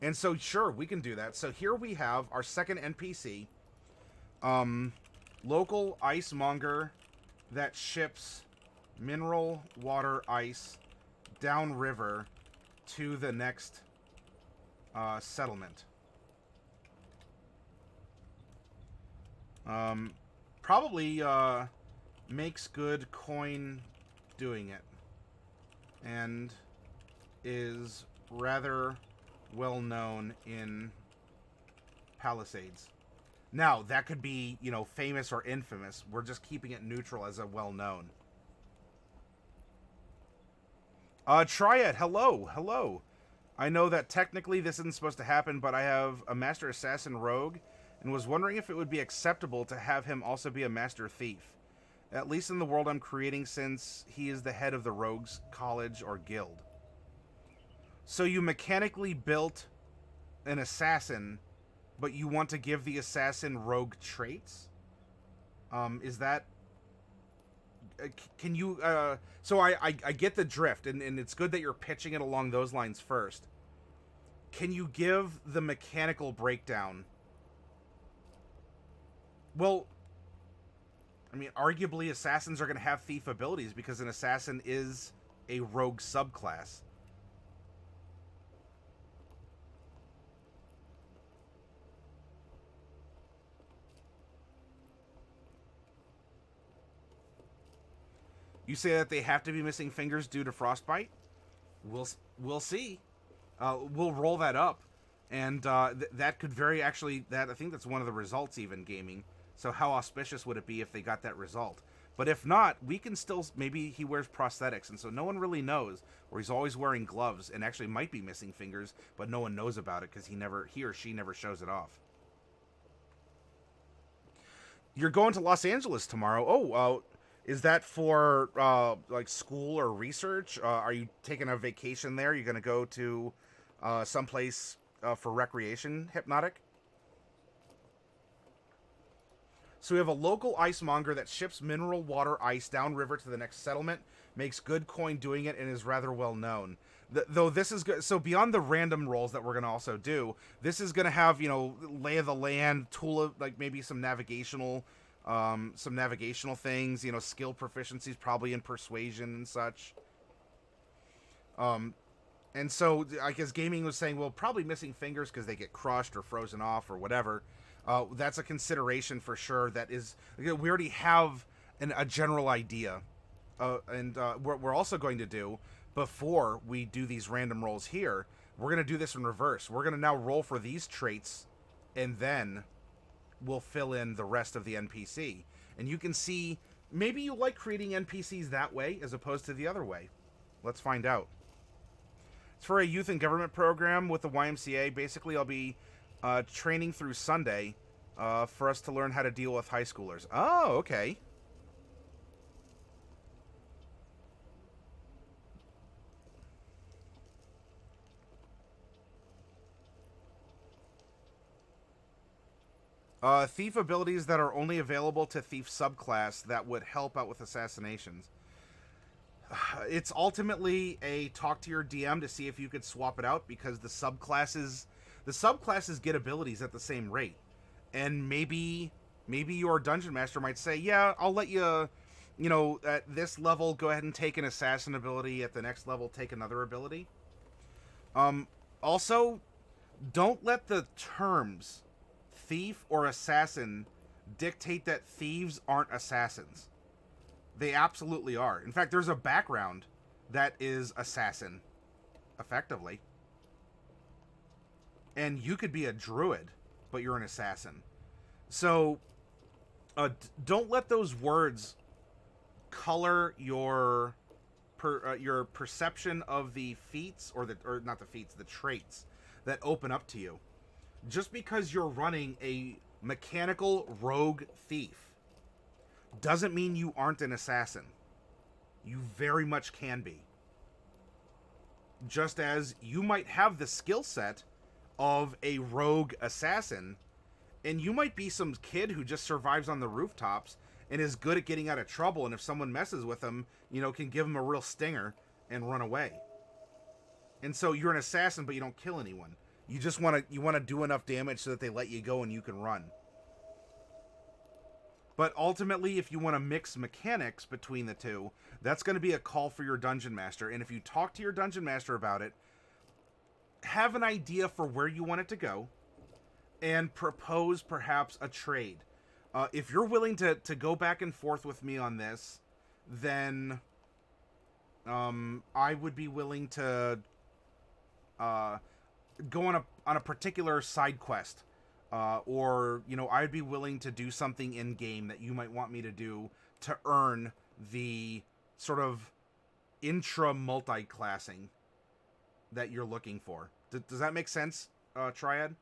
Speaker 1: And so, sure, we can do that. So here we have our second NPC, local icemonger that ships mineral water ice downriver to the next settlement. Probably makes good coin doing it, and is rather well known in Palisades. Now, that could be, you know, famous or infamous. We're just keeping it neutral as a well known. Triad, hello. I know that technically this isn't supposed to happen, but I have a Master Assassin Rogue, and was wondering if it would be acceptable to have him also be a Master Thief. At least in the world I'm creating, since he is the head of the Rogues College or Guild. So you mechanically built an assassin, but you want to give the assassin rogue traits? Is that... Can you... So I get the drift, and it's good that you're pitching it along those lines first. Can you give the mechanical breakdown? Well, I mean, arguably assassins are going to have thief abilities because an assassin is a rogue subclass. You say that they have to be missing fingers due to frostbite? We'll see. We'll roll that up, and that could very actually. That I think that's one of the results even gaming. So how auspicious would it be if they got that result? But if not, we can still, maybe he wears prosthetics, and so no one really knows, or he's always wearing gloves and actually might be missing fingers, but no one knows about it because he or she never shows it off. You're going to Los Angeles tomorrow. Oh, Is that for like school or research? Are you taking a vacation there? Are you going to go to someplace for recreation, Hypnotic? So we have a local icemonger that ships mineral water ice downriver to the next settlement, makes good coin doing it, and is rather well known. Though this is good, so beyond the random rolls that we're going to also do, this is going to have, you know, lay of the land, tool of, like maybe some navigational things, you know, skill proficiencies, probably in persuasion and such. And so I guess gaming was saying, well, probably missing fingers because they get crushed or frozen off or whatever. That's a consideration for sure. That is, we already have a general idea. And what we're also going to do before we do these random rolls here, we're going to do this in reverse. We're going to now roll for these traits, and then we'll fill in the rest of the NPC. And you can see, maybe you like creating NPCs that way as opposed to the other way. Let's find out. It's for a youth and government program with the YMCA. Basically, I'll be training through Sunday for us to learn how to deal with high schoolers. Oh, okay. Thief abilities that are only available to thief subclass that would help out with assassinations. It's ultimately a talk to your DM to see if you could swap it out, because the subclasses get abilities at the same rate. And maybe your dungeon master might say, yeah, I'll let you, you know, at this level go ahead and take an assassin ability, at the next level take another ability. Also, don't let the terms thief or assassin dictate that thieves aren't assassins. They absolutely are. In fact, there's a background that is assassin, effectively. And you could be a druid, but you're an assassin. So, don't let those words color your perception of the feats, or not the feats, the traits that open up to you. Just because you're running a mechanical rogue thief doesn't mean you aren't an assassin. You very much can be. Just as you might have the skill set of a rogue assassin, and you might be some kid who just survives on the rooftops and is good at getting out of trouble, and if someone messes with him, you know, can give him a real stinger and run away. And so you're an assassin, but you don't kill anyone. You just want to do enough damage so that they let you go and you can run. But ultimately, if you want to mix mechanics between the two, that's going to be a call for your dungeon master. And if you talk to your dungeon master about it, have an idea for where you want it to go, and propose perhaps a trade. If you're willing to go back and forth with me on this, then I would be willing to go on a particular side quest, or, you know, I'd be willing to do something in game that you might want me to do to earn the sort of intra multi-classing that you're looking for. Does that make sense, Triad?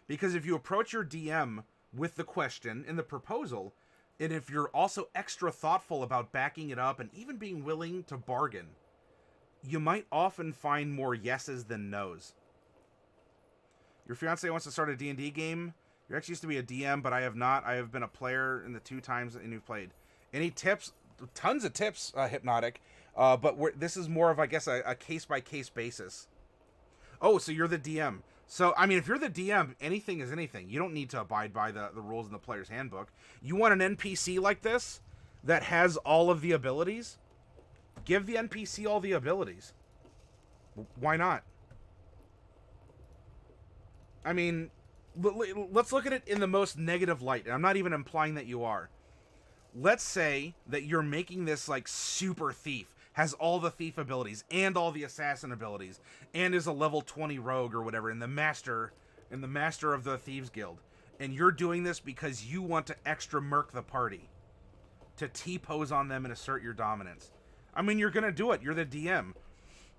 Speaker 1: Because if you approach your DM with the question and the proposal, and if you're also extra thoughtful about backing it up and even being willing to bargain, you might often find more yeses than nos. Your fiance wants to start a D&D game. You actually used to be a DM, but I have not. I have been a player in the 2 times that you've played. Any tips? Tons of tips, Hypnotic. But this is more of, I guess, a case-by-case basis. Oh, so you're the DM. So, I mean, if you're the DM, anything is anything. You don't need to abide by the rules in the player's handbook. You want an NPC like this that has all of the abilities? Give the NPC all the abilities. Why not? I mean, let's look at it in the most negative light. And I'm not even implying that you are. Let's say that you're making this, like, super thief. Has all the thief abilities and all the assassin abilities, and is a level 20 rogue or whatever, and the master of the Thieves Guild. And you're doing this because you want to extra murk the party, to T-pose on them and assert your dominance. I mean, you're gonna do it. You're the DM.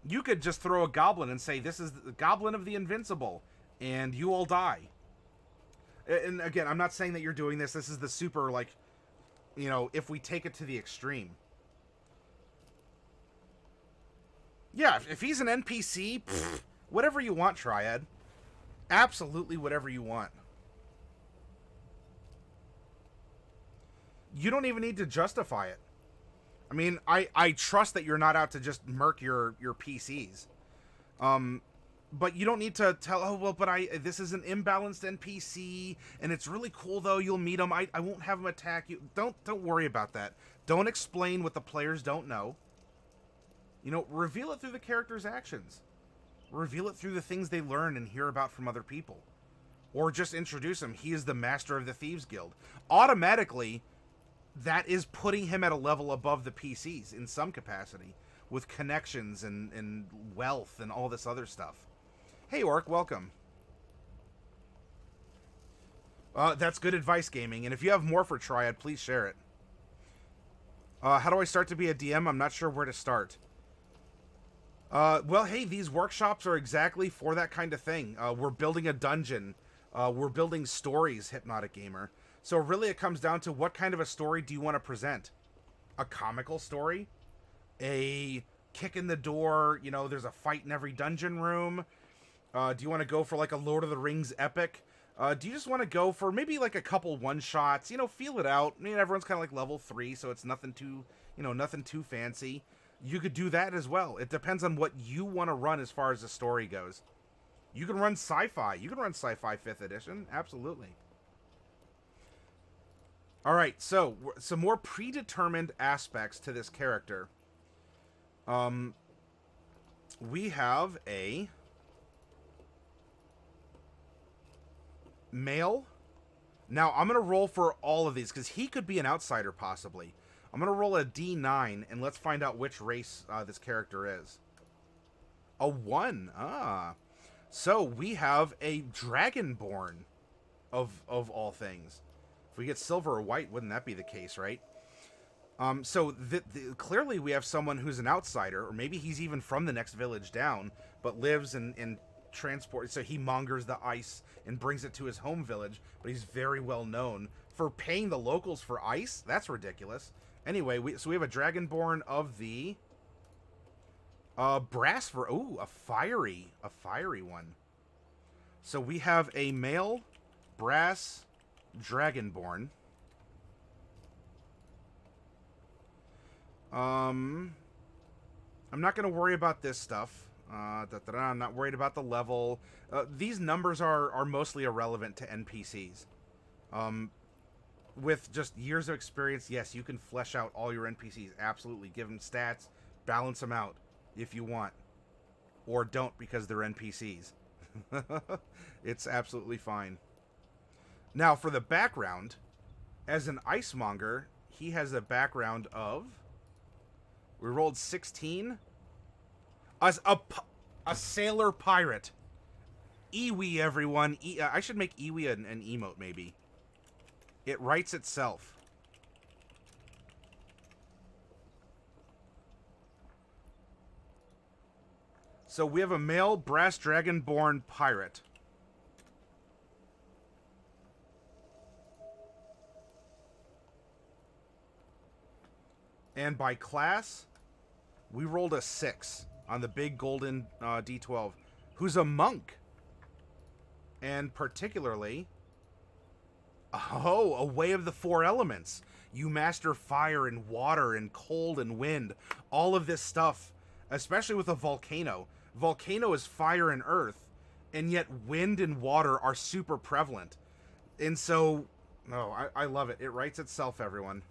Speaker 1: You could just throw a goblin and say, this is the goblin of the invincible, and you all die. And again, I'm not saying that you're doing this. This is the super, like, You know, if we take it to the extreme. Yeah, if he's an NPC, whatever you want, Triad. Absolutely whatever you want. You don't even need to justify it. I mean, I trust that you're not out to just murk your PCs. But you don't need to tell, oh, well, but this is an imbalanced NPC, and it's really cool, though. You'll meet him. I won't have him attack you. Don't worry about that. Don't explain what the players don't know. You know, reveal it through the character's actions. Reveal it through the things they learn and hear about from other people. Or just introduce him. He is the master of the Thieves Guild. Automatically, that is putting him at a level above the PCs in some capacity. With connections and wealth and all this other stuff. Hey, Orc, welcome. That's good advice, gaming. And if you have more for Triad, please share it. How do I start to be a DM? I'm not sure where to start. Well, hey, these workshops are exactly for that kind of thing. We're building a dungeon. We're building stories, Hypnotic Gamer. So really it comes down to what kind of a story do you want to present? A comical story? A kick in the door, you know, there's a fight in every dungeon room? Do you want to go for like a Lord of the Rings epic? Do you just want to go for maybe like a couple one-shots? You know, feel it out. I mean, everyone's kind of like level 3, so it's nothing too, you know, nothing too fancy. You could do that as well. It depends on what you want to run as far as the story goes. You can run sci-fi. You can run sci-fi 5th edition. Absolutely. All right, so some more predetermined aspects to this character. We have a male. Now, I'm going to roll for all of these because he could be an outsider possibly. I'm going to roll a D9 and let's find out which race this character is. A 1. Ah. So we have a Dragonborn of all things. If we get silver or white, wouldn't that be the case, right? So clearly we have someone who's an outsider, or maybe he's even from the next village down, but lives in transport. So he mongers the ice and brings it to his home village, but he's very well known for paying the locals for ice. That's ridiculous. Anyway, so we have a Dragonborn of the brass for a fiery one. So we have a male brass Dragonborn. I'm not going to worry about this stuff. I'm not worried about the level. These numbers are mostly irrelevant to NPCs. With just years of experience, yes, you can flesh out all your NPCs. Absolutely. Give them stats. Balance them out if you want. Or don't because they're NPCs. It's absolutely fine. Now, for the background, as an Icemonger, he has a background of... We rolled 16. As a sailor pirate. Iwi, everyone. I should make Iwi an emote, maybe. It writes itself. So we have a male brass Dragonborn pirate. And by class, we rolled a 6 on the big golden D12, who's a monk. And particularly, a way of the 4 elements. You master fire and water and cold and wind. All of this stuff, especially with a volcano. Volcano is fire and earth, and yet wind and water are super prevalent. And so, I love it. It writes itself, everyone.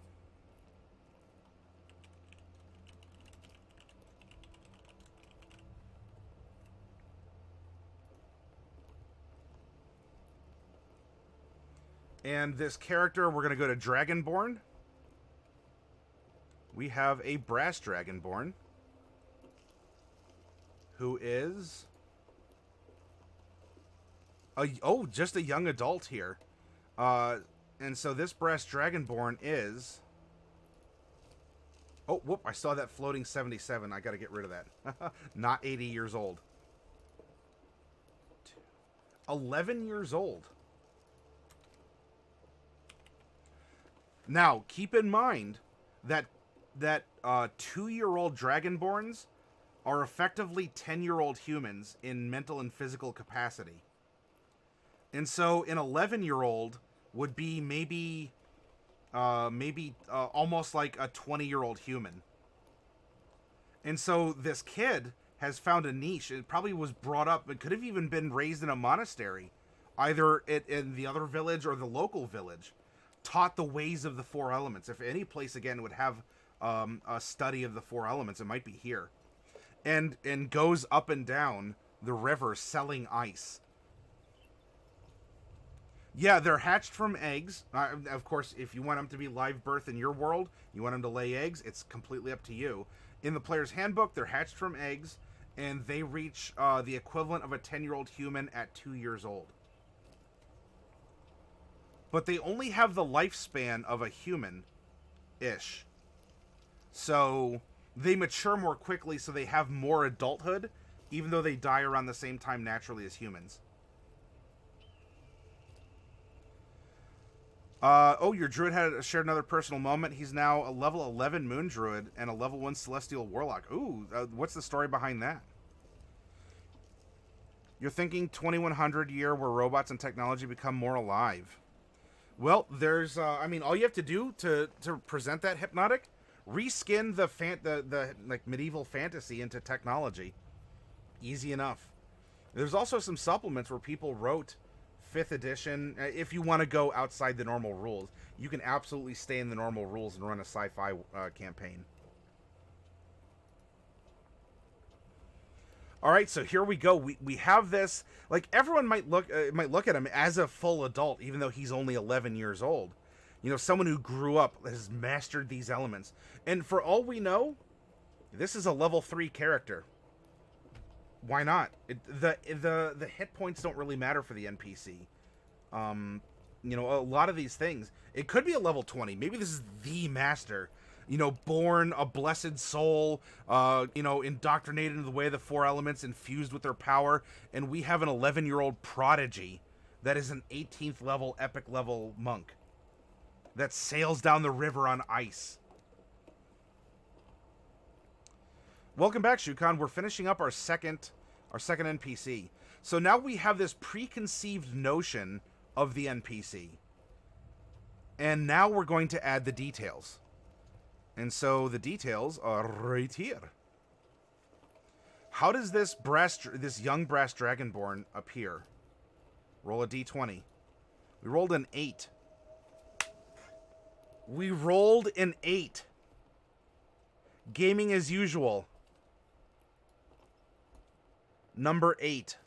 Speaker 1: And this character, we're going to go to Dragonborn. We have a brass Dragonborn, who is... just a young adult here. And so this brass Dragonborn is... Oh, whoop, I saw that floating 77. I got to get rid of that. Not 80 years old. 11 years old. Now, keep in mind that 2-year-old Dragonborns are effectively 10-year-old humans in mental and physical capacity. And so an 11-year-old would be maybe almost like a 20-year-old human. And so this kid has found a niche. It probably was brought up. It could have even been raised in a monastery, either in the other village or the local village, taught the ways of the four elements. If any place, again, would have a study of the four elements, it might be here. And goes up and down the river selling ice. Yeah, they're hatched from eggs. Of course, if you want them to be live birth in your world, you want them to lay eggs, it's completely up to you. In the player's handbook, they're hatched from eggs, and they reach the equivalent of a 10-year-old human at 2 years old. But they only have the lifespan of a human-ish. So they mature more quickly, so they have more adulthood, even though they die around the same time naturally as humans. Your druid had shared another personal moment. He's now a level 11 moon druid and a level 1 celestial warlock. Ooh, what's the story behind that? You're thinking 2100 year where robots and technology become more alive. Well, there's, all you have to do to present that hypnotic, reskin the like medieval fantasy into technology. Easy enough. There's also some supplements where people wrote 5th edition. If you want to go outside the normal rules, you can absolutely stay in the normal rules and run a sci-fi campaign. All right, so here we go. We have this. Like, everyone might look at him as a full adult, even though he's only 11 years old. You know, someone who grew up, has mastered these elements, and for all we know, this is a level 3 character. Why not? The hit points don't really matter for the NPC. A lot of these things. It could be a level 20. Maybe this is the master. Born a blessed soul, indoctrinated into the way of the four elements, infused with their power, and we have an 11-year-old prodigy that is an 18th level, epic level monk that sails down the river on ice. Welcome back, Shukan. We're finishing up our second NPC. So now we have this preconceived notion of the NPC. And now we're going to add the details. And so the details are right here. How does this young brass Dragonborn appear? Roll a d20. We rolled an 8. We rolled an 8. Gaming as usual. Number 8.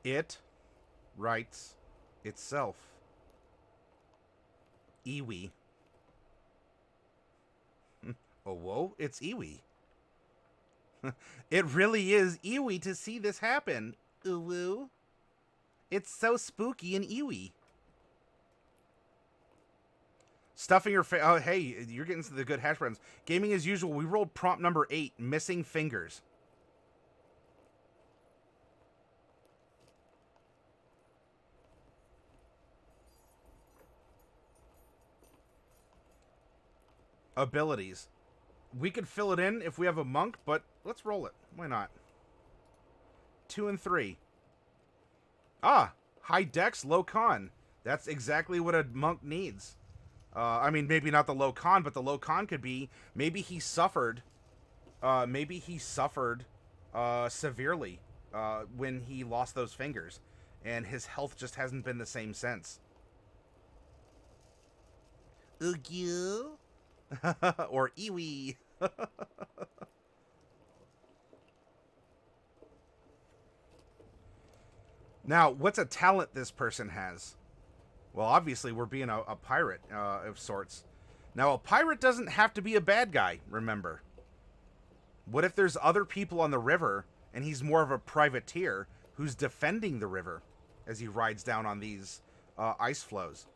Speaker 1: It writes itself. Iwi. Oh, whoa, it's Iwi. It really is Iwi to see this happen. Ooh. It's so spooky and Iwi. Stuffing your face. Oh, hey, you're getting the good hash browns. Gaming as usual. We rolled prompt number 8, missing fingers. Abilities. We could fill it in if we have a monk, but let's roll it. Why not? 2 and 3. Ah, high dex, low con. That's exactly what a monk needs. Maybe not the low con, but the low con could be maybe he suffered. Severely when he lost those fingers, and his health just hasn't been the same since. Ugyu. Or Iwi. Now, what's a talent this person has? Well, obviously, we're being a pirate of sorts. Now, a pirate doesn't have to be a bad guy, remember. What if there's other people on the river, and he's more of a privateer who's defending the river as he rides down on these ice flows.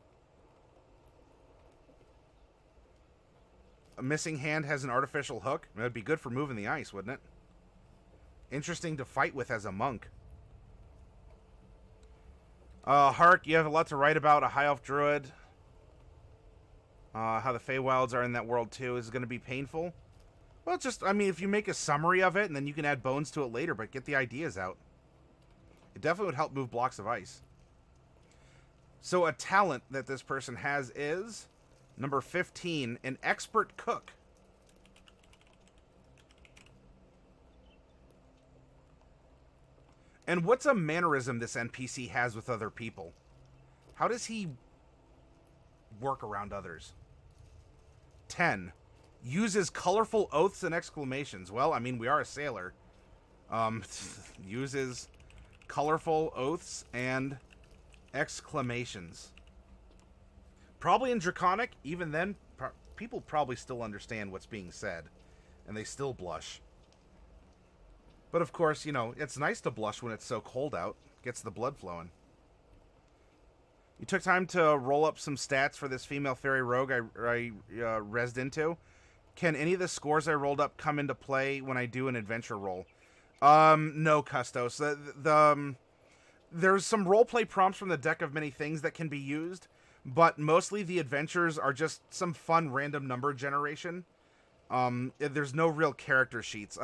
Speaker 1: A missing hand has an artificial hook. That'd be good for moving the ice, wouldn't it? Interesting to fight with as a monk. Hark, you have a lot to write about. A high elf druid. How the Feywilds are in that world too is going to be painful. Well, just, I mean, if you make a summary of it and then you can add bones to it later, but get the ideas out. It definitely would help move blocks of ice. So a talent that this person has is number 15, an expert cook. And what's a mannerism this NPC has with other people? How does he work around others? 10. Uses colorful oaths and exclamations. Well, I mean, we are a sailor. Uses colorful oaths and exclamations. Probably in Draconic. Even then, people probably still understand what's being said. And they still blush. But of course, you know, it's nice to blush when it's so cold out. Gets the blood flowing. You took time to roll up some stats for this female fairy rogue I rezzed into. Can any of the scores I rolled up come into play when I do an adventure roll? No, Custos. There's some roleplay prompts from the deck of many things that can be used, but mostly the adventures are just some fun random number generation. There's no real character sheets.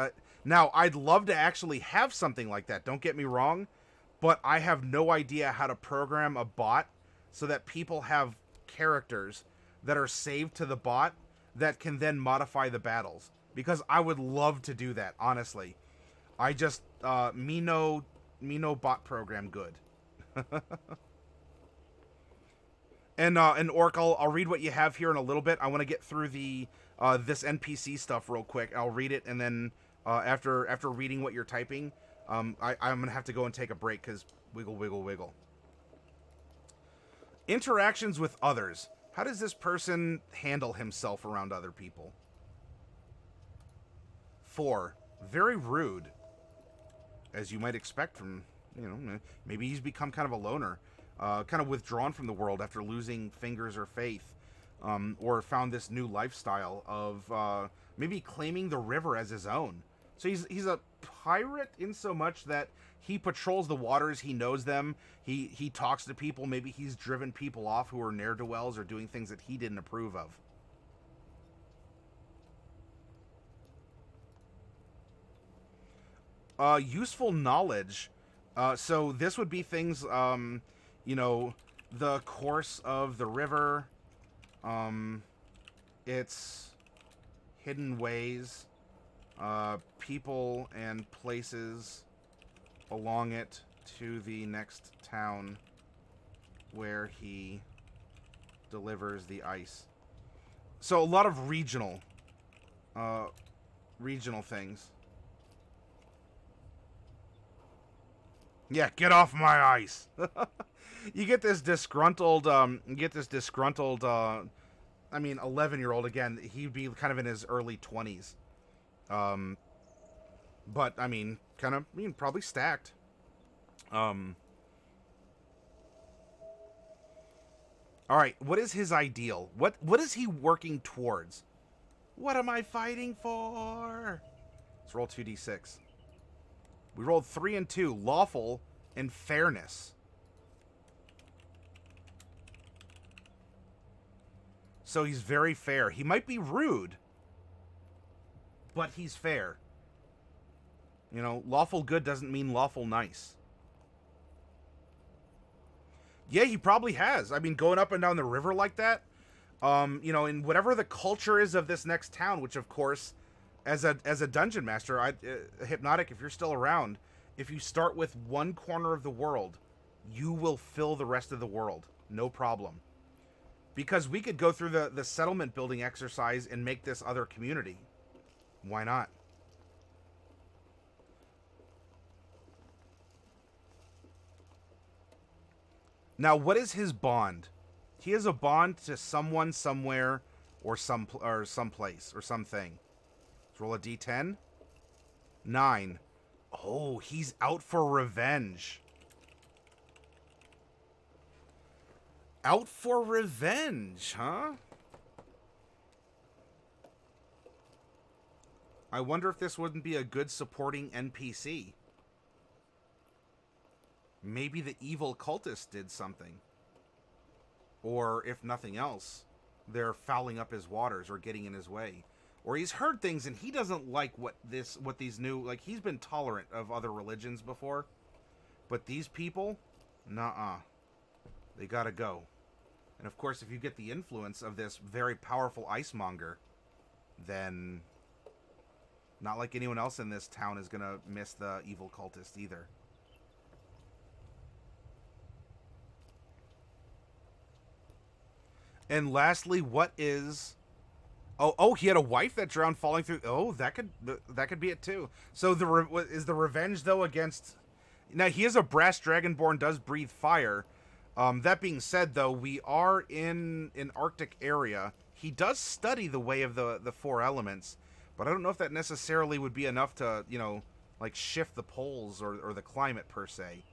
Speaker 1: Now, I'd love to actually have something like that, don't get me wrong, but I have no idea how to program a bot so that people have characters that are saved to the bot that can then modify the battles. Because I would love to do that, honestly. I just, me no bot program good. And Orc, I'll read what you have here in a little bit. I want to get through the this NPC stuff real quick. I'll read it, and then after reading what you're typing, I'm going to have to go and take a break because wiggle, wiggle, wiggle. Interactions with others. How does this person handle himself around other people? 4. Very rude. As you might expect from, you know, maybe he's become kind of a loner. Kind of withdrawn from the world after losing fingers or faith. Or found this new lifestyle of maybe claiming the river as his own. So he's a pirate in so much that he patrols the waters, he knows them, he talks to people, maybe he's driven people off who are ne'er-do-wells or doing things that he didn't approve of. Useful knowledge. So this would be things, you know, the course of the river, its hidden ways, people and places along it to the next town where he delivers the ice. So a lot of regional things. Yeah, get off my ice. You get this disgruntled, I mean, 11-year-old, again, he'd be kind of in his early 20s. But, I mean, probably stacked. Alright, what is his ideal? What is he working towards? What am I fighting for? Let's roll 2d6. We rolled 3 and 2. Lawful and fairness. So he's very fair. He might be rude, but he's fair. You know, lawful good doesn't mean lawful nice. Yeah, he probably has. I mean, going up and down the river like that, you know, in whatever the culture is of this next town, which of course, as a dungeon master, Hypnotic, if you're still around, if you start with one corner of the world, you will fill the rest of the world. No problem. Because we could go through the settlement building exercise and make this other community. Why not? Now, what is his bond? He has a bond to someone, somewhere, or someplace, or something. Let's roll a d10. 9. Oh, he's out for revenge. Out for revenge, huh? I wonder if this wouldn't be a good supporting NPC. Maybe the evil cultist did something. Or, if nothing else, they're fouling up his waters or getting in his way. Or he's heard things and he doesn't like what these new... Like, he's been tolerant of other religions before. But these people, nuh-uh. They gotta go. And of course, if you get the influence of this very powerful icemonger, then not like anyone else in this town is gonna miss the evil cultist either. And lastly, what is... Oh, he had a wife that drowned falling through... Oh, that could be it too. So is the revenge, though, against... Now, he is a brass dragonborn, does breathe fire. That being said, though, we are in an Arctic area. He does study the way of the four elements, but I don't know if that necessarily would be enough to, you know, like shift the poles or the climate per se.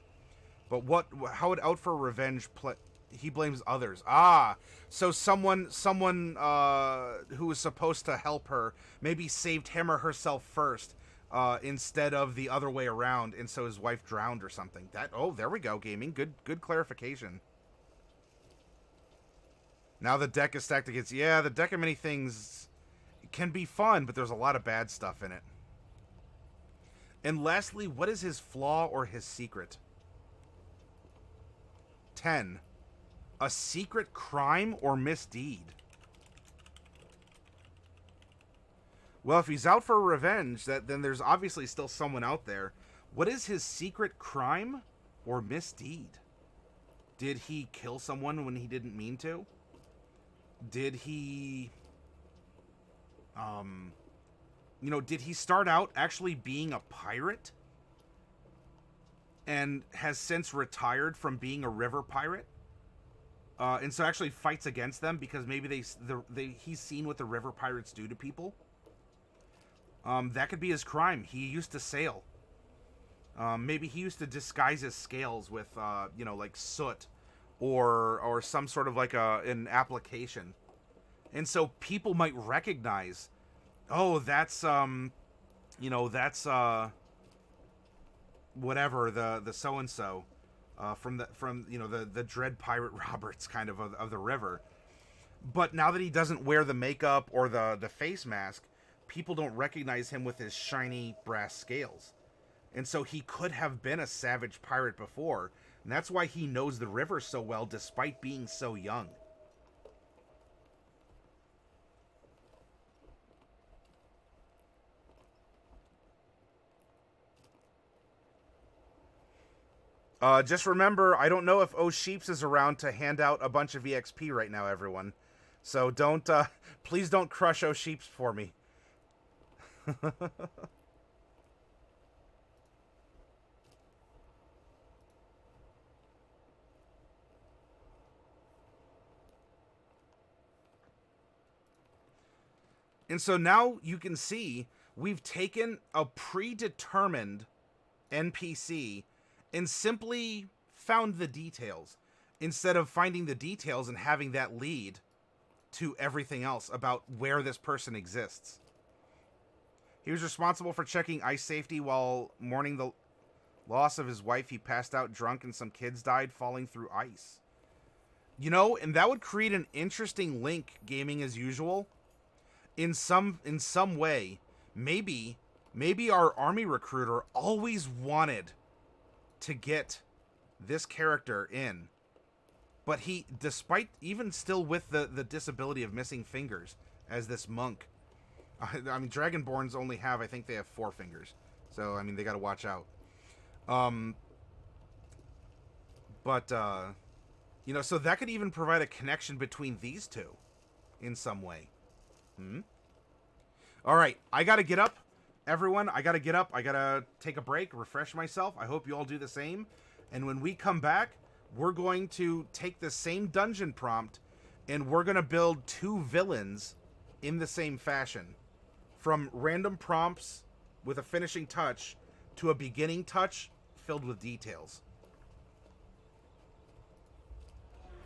Speaker 1: But how would Out for Revenge play? He blames others. Ah, so someone who was supposed to help her maybe saved him or herself first, instead of the other way around, and so his wife drowned or something. There we go, gaming. Good clarification. Now the deck is stacked against... Yeah, the deck of many things can be fun, but there's a lot of bad stuff in it. And lastly, what is his flaw or his secret? 10. A secret crime or misdeed. Well, if he's out for revenge, then there's obviously still someone out there. What is his secret crime or misdeed? Did he kill someone when he didn't mean to? Did he... did he start out actually being a pirate? And has since retired from being a river pirate? And so actually fights against them because maybe he's seen what the river pirates do to people? That could be his crime. He used to sail. Maybe he used to disguise his scales with, like soot or some sort of like an application. And so people might recognize, oh, that's whatever, the so-and-so, from the Dread Pirate Roberts kind of the river. But now that he doesn't wear the makeup or the face mask, people don't recognize him with his shiny brass scales. And so he could have been a savage pirate before, and that's why he knows the river so well despite being so young. Just remember, I don't know if O'Sheeps is around to hand out a bunch of EXP right now, everyone. So please don't crush O'Sheeps for me. And so now you can see we've taken a predetermined NPC and simply found the details instead of finding the details and having that lead to everything else about where this person exists. He was responsible for checking ice safety while mourning the loss of his wife. He passed out drunk and some kids died falling through ice. And that would create an interesting link, gaming as usual. In some way, maybe our army recruiter always wanted to get this character in, but he, despite even still with the disability of missing fingers as this monk, I mean, Dragonborns only have, I think they have 4 fingers, so I mean they got to watch out. So that could even provide a connection between these two in some way. All right, I gotta get up. Everyone, I gotta get up. I gotta take a break, refresh myself. I hope you all do the same. And when we come back, we're going to take the same dungeon prompt and we're gonna build 2 villains in the same fashion. From random prompts with a finishing touch to a beginning touch filled with details.